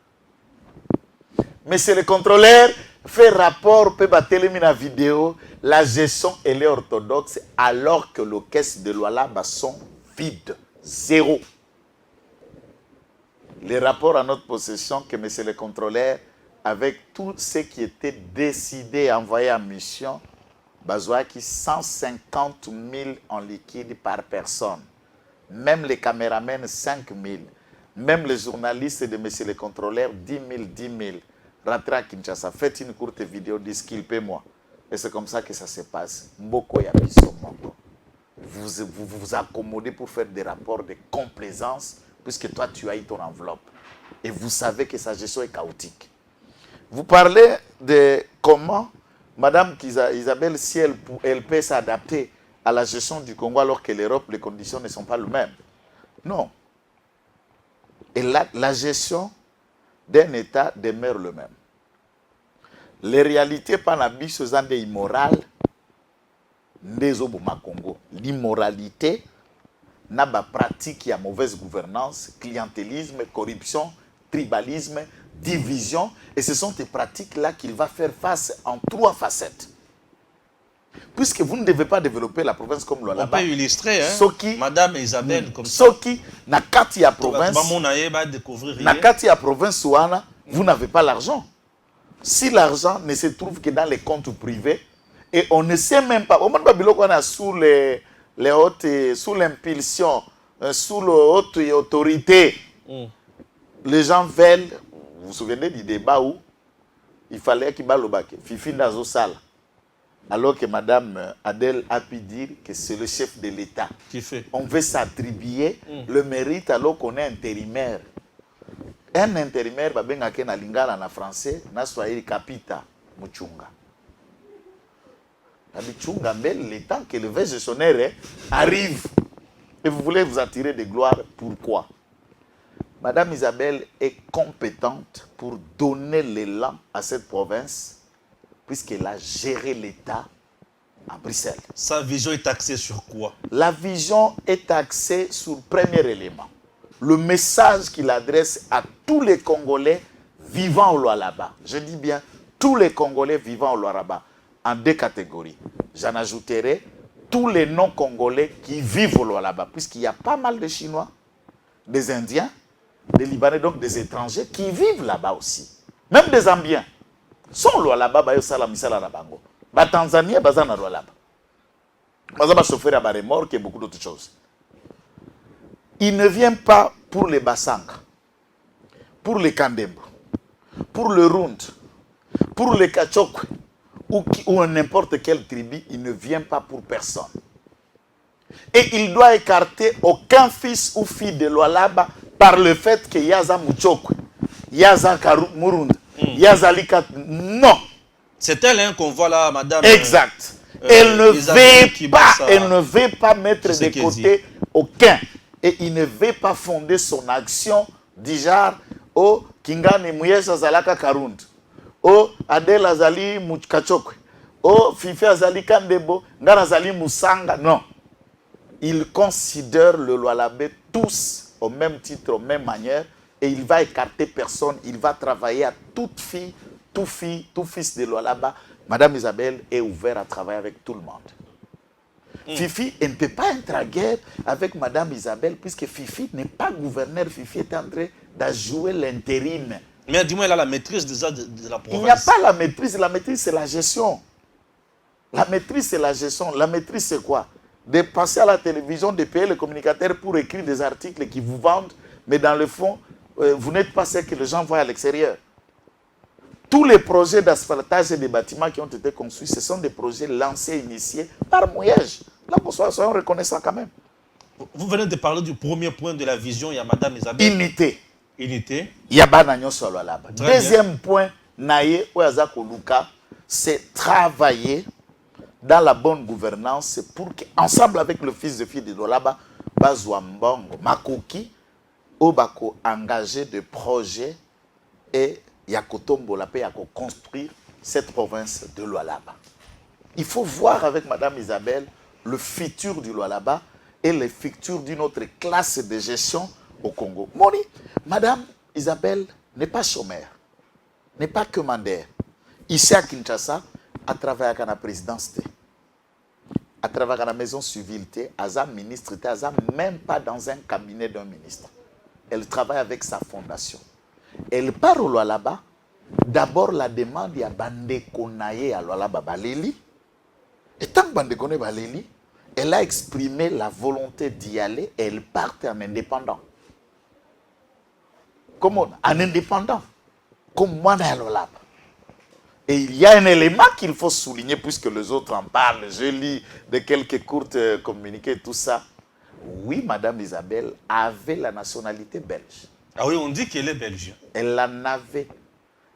Mais c'est le contrôleur fait rapport, peut battre la vidéo, la gestion elle est orthodoxe, alors que les caisses de Lualaba sont vides, zéro. Les rapports à notre possession que monsieur le contrôleur, avec tout ce qui était décidé à envoyer en mission, Bazouaki 150 000 en liquide par personne. Même les caméramens 5 000. Même les journalistes de monsieur le contrôleur 10 000. Rentrez à Kinshasa, faites une courte vidéo, disculpez-moi. Et c'est comme ça que ça se passe. Mboko Yabiso Moko. Vous accommodez pour faire des rapports de complaisance, puisque toi tu as eu ton enveloppe. Et vous savez que sa gestion est chaotique. Vous parlez de comment Madame Isabelle, si elle peut s'adapter à la gestion du Congo alors que l'Europe, les conditions ne sont pas les mêmes. Non. Et la gestion d'un État demeure le même. Les réalités par la biche sont des immorales des Obama Congo. L'immoralité n'a pas pratique, il y a mauvaise gouvernance, clientélisme, corruption, tribalisme, division, et ce sont ces pratiques-là qu'il va faire face en 3 facettes. Puisque vous ne devez pas développer la province comme Lualaba. On peut illustrer, hein? Soki, Madame Isabelle, comme ça. Soki, na kati ya province, na kati ya province ouana, vous n'avez pas l'argent. Si l'argent ne se trouve que dans les comptes privés, et on ne sait même pas, au moment où on a sous les hautes, sous l'impulsion, sous les hautes autorités, les gens veulent. Vous vous souvenez du débat où il fallait qu'il balle au bac, Fifi Nazo Sala, alors que Madame Adel a pu dire que c'est le chef de l'État. Qui fait? On veut s'attribuer le mérite alors qu'on est intérimaire. Un intérimaire, na lingala na français, na swahili kapita muchunga. La muchunga, mais le temps que le vrai gestionnaire arrive, et vous voulez vous attirer de gloire, pourquoi? Madame Isabelle est compétente pour donner l'élan à cette province, puisqu'elle a géré l'État à Bruxelles. Sa vision est axée sur quoi? La vision est axée sur le premier élément. Le message qu'il adresse à tous les Congolais vivant au Lualaba. Je dis bien tous les Congolais vivant au Lualaba, en 2 catégories. J'en ajouterai tous les non-Congolais qui vivent au Lualaba, puisqu'il y a pas mal de Chinois, des Indiens, des Libanais, donc des étrangers qui vivent là-bas aussi. Même des Zambiens. Sont Lualaba, ba yo sala misala na bango. Ba Tanzanie, baza na Lualaba. Baza ba chauffeur à ba remorque et beaucoup d'autres choses. Il ne vient pas pour les Bassanga, pour les Kandembo, pour le Rund, pour le Kachokwe, ou n'importe quelle tribu, il ne vient pas pour personne. Et il doit écarter aucun fils ou fille de Lualaba par le fait que Yaza Muchokwe, Yaza Murund, Yaza Likat. Non. C'est elle hein, qu'on voit là, madame. Exact. Elle ne veut pas mettre de côté aucun. Et il ne veut pas fonder son action du genre au Kingane Muyesha Zalaka Karund, au Adel Azali Mukachokwe, au Fifi Azali Kandebo, Ngara Azali Musanga. Non. Il considère le Lualabé tous au même titre, aux mêmes manières, et il va écarter personne. Il va travailler à toute fille, tout fils de Lualaba. Madame Isabelle est ouverte à travailler avec tout le monde. Fifi, elle ne peut pas être en guerre avec Madame Isabelle, puisque Fifi n'est pas gouverneur. Fifi est en train de jouer l'intérim. Mais dis-moi, elle a la maîtrise déjà de la province. Il n'y a pas la maîtrise c'est la gestion. La maîtrise, c'est la gestion. La maîtrise, c'est quoi? De passer à la télévision, de payer les communicateurs pour écrire des articles qui vous vendent, mais dans le fond, vous n'êtes pas ce que les gens voient à l'extérieur. Tous les projets d'asphaltage et des bâtiments qui ont été construits, ce sont des projets lancés, initiés par Mouyej. Là, soyons reconnaissants quand même. Vous venez de parler du premier point de la vision, il y a Madame Isabelle. Unité. Unité. Deuxième point, Naye Ouazakoluka, c'est travailler dans la bonne gouvernance pour qu'ensemble avec le fils de fille de Lualaba, Bazouambongo, Makoki, Obako engagé de projets et Yakotombo la paix à construire cette province de Lualaba. Il faut voir avec Madame Isabelle le futur du Lualaba et le futur d'une autre classe de gestion au Congo. Moni, Madame Isabelle n'est pas chômeur, n'est pas commandaire. Ici à Kinshasa, à travers la présidence, à travers la maison civile, à sa ministre, à sa même pas dans un cabinet d'un ministre. Elle travaille avec sa fondation. Elle part au Lualaba. D'abord, la demande, il y a Bandekonaye à Lualaba Baleli. Et tant que Bandekonaye Baleli, elle a exprimé la volonté d'y aller et elle part en indépendant. Comment? En indépendant. Comme moi dans Lualaba. Et il y a un élément qu'il faut souligner puisque les autres en parlent. Je lis de quelques courtes communiqués et tout ça. Oui, Madame Isabelle avait la nationalité belge. Ah oui, on dit qu'elle est belge. Elle en avait.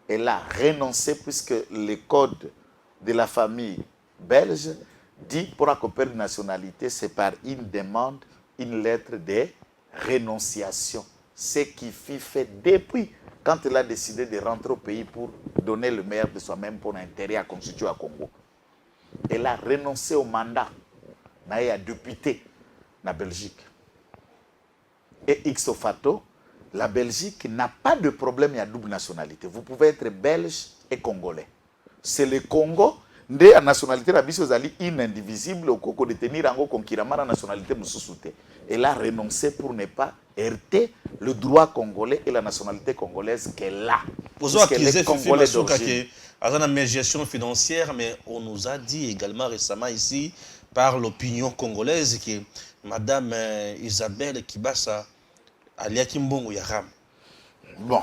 Elle a renoncé puisque le code de la famille belge dit pour accompagner une nationalité, c'est par une demande, une lettre de rénonciation. Ce qui fut fait depuis quand elle a décidé de rentrer au pays pour donner le meilleur de soi-même pour l'intérêt à constituer à Congo. Elle a renoncé au mandat. Elle a député la Belgique. Et ixo facto, la Belgique n'a pas de problème à double nationalité. Vous pouvez être belge et congolais. C'est le Congo, la nationalité la biso zali inindivisible au Congo de tenir en conquérant la nationalité mususute. Elle a renoncé pour ne pas heurter le droit congolais et la nationalité congolaise qu'elle a. Vous avez accusé Congolais d'origine. À la gestion financière, mais on nous a dit également récemment ici par l'opinion congolaise que Madame Isabelle Kibasa Aliaki Mbongo Yaram. Bon,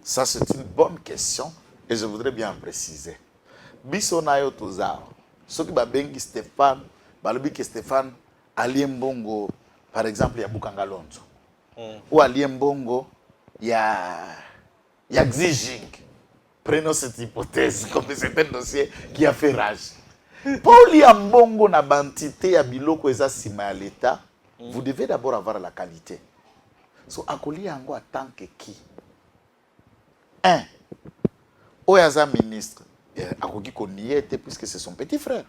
ça c'est une bonne question et je voudrais bien préciser. Bisonayo Toza, ce qui va bien Stéphane, Balobi que Stéphane Ali Mbongo, par exemple, il y a Bukangalonzo. Ou Ali Mbongo, il y a Xi Jinping. Prenons cette hypothèse comme c'est un dossier qui a fait rage. Pauli Mbongo na bantité ya biloko eza sima à l'État, vous devez d'abord avoir la qualité. So akoli yango en tant que qui? Un, Oyaza ministre, akoki ko nié puisque c'est son petit frère.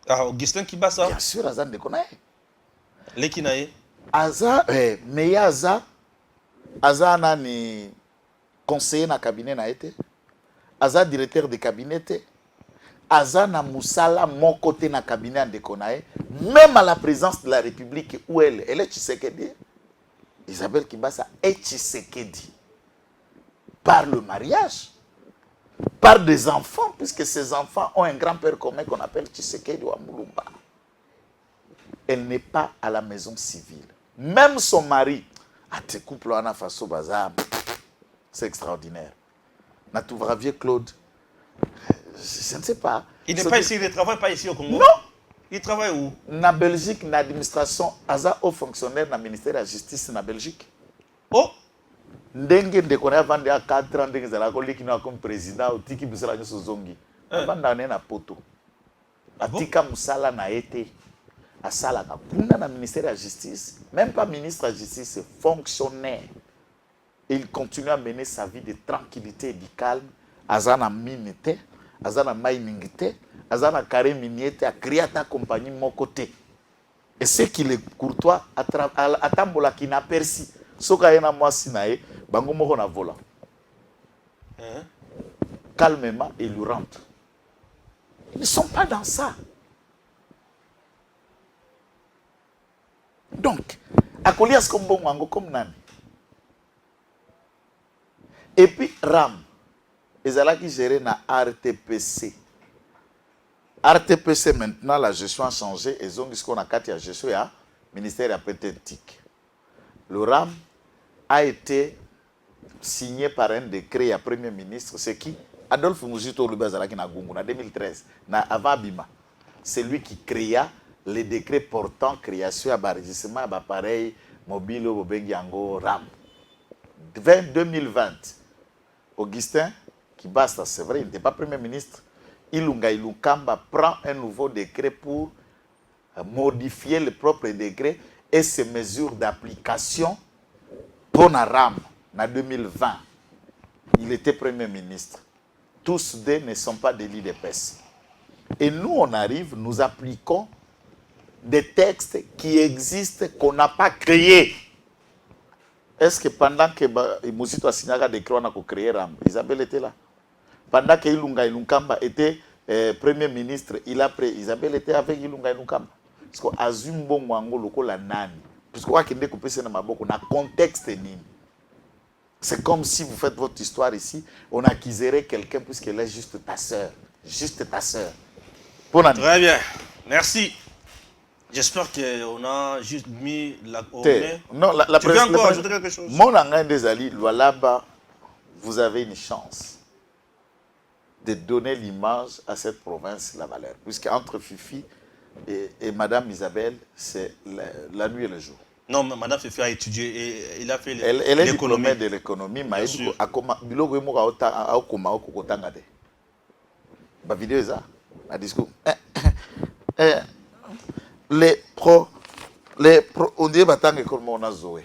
Ah, Augustin Kibasa. Bien sûr, Azan de Konaye. Lekinaye. Aza, mais Aza nani conseiller na cabinet na été. Aza directeur de cabinet. Aza na Moussala, mon côté na cabinet de Konaye. Même à la présidence de la République où elle est Tshisekedi. Isabelle Kibasa est Tshisekedi. Par le mariage. Par des enfants, puisque ces enfants ont un grand-père commun qu'on appelle Tshisekedi ou Amulumba. Elle n'est pas à la maison civile. Même son mari, à tes couples en Faso Bazar, c'est extraordinaire. Natouvravier Claude. Je ne sais pas. Il n'est pas ici, il ne travaille pas ici au Congo. Non. Il travaille où? Na Belgique, na administration, aza haut fonctionnaire na ministère de la justice na Belgique. Oh! Ndenge ndekona vande a 4 ans ndenge zala ko likina comme président ou tiki bisala nyoso zongi. Vanda na poto. Atika musala na été. Asala ka punda na ministère de la justice, même pas ministre de la justice, fonctionnaire. Il continue à mener sa vie de tranquillité et de calme. Azana minité, azana mainingité, azana carré miniete, a créé ta compagnie mon côté. Et ce qu'il est courtois, à tambola qui n'a perçu. Soka yena moi sinae, bango moko na vola. Calmement, il lui rentre. Ils ne sont pas dans ça. Donc, Akolias comme bon mango comme nani. Et puis RAM, ils allaient qui gérer na RTPC. RTPC maintenant la gestion a changé et ils ont dit qu'on a quatre la gestion à ministère à pététique. Le RAM a été signé par un décret à premier ministre, c'est qui Adolphe Muzito Lubazala qui na Gungu en 2013 na avant Bima. C'est lui qui créa les décrets portant création à enregistrement d'appareils mobiles au Bengiango RAM. 2020, Augustin Kibasta, c'est vrai, il n'était pas premier ministre. Ilunga Ilunkamba prend un nouveau décret pour modifier le propre décret et ses mesures d'application pour la RAM en 2020. Il était premier ministre. Tous deux ne sont pas des lits d'épaisse. Et nous, on arrive, nous appliquons des textes qui existent, qu'on n'a pas créés. Est-ce que pendant que Moussito a signé un décret, on a créé RAM, Isabelle était là. Pendant que Ilunga Ilunkamba était premier ministre, Isabelle était avec Ilunga Ilunkamba. Parce que Azumbo Mwango loko la nani. Parce que Wakende Koupé c'est dans na contexte nini. C'est comme si vous faites votre histoire ici, on accuserait quelqu'un puisqu'elle est juste ta sœur. Juste ta sœur. Très bien. Merci. J'espère qu'on a juste mis la... Non, tu veux encore ajouter quelque chose? Mon engin des alliés, là-bas, vous avez une chance de donner l'image à cette province, la valeur. Puisque entre Fifi et Madame Isabelle, c'est la nuit et le jour. Non, mais Madame Fifi a étudié et il a fait l'économie. Elle est diplômée de l'économie, mais elle a vidéo ça, un discours. On dit batang école mona zoé.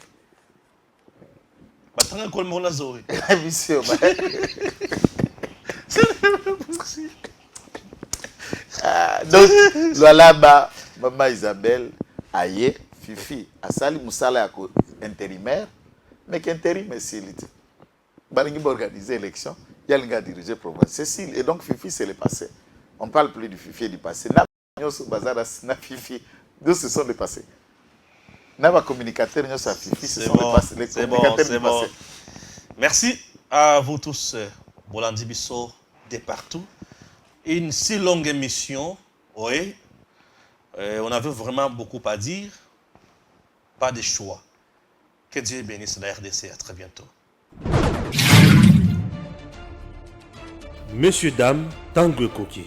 Batang école mona zoé. Monsieur, donc là-bas, maman Isabelle, aïe, Fifi, a sali musala intérimaire, mais qu'intérim est silité. Balingi va organiser l'élection, il y a le gars dirigé province. Cécile, et donc Fifi, c'est le passé. On ne parle plus du Fifi et du passé. Na Fifi, d'où ce sont les passés. N'a communicateur, nous sommes Fifi, ce sont les passés. Les communicateurs du passé. Merci à vous tous, Bolandi Bisso, de partout. Une si longue émission, oui. On avait vraiment beaucoup à dire. Pas de choix. Que Dieu bénisse la RDC. À très bientôt. Messieurs, dames, Tanguy Koki.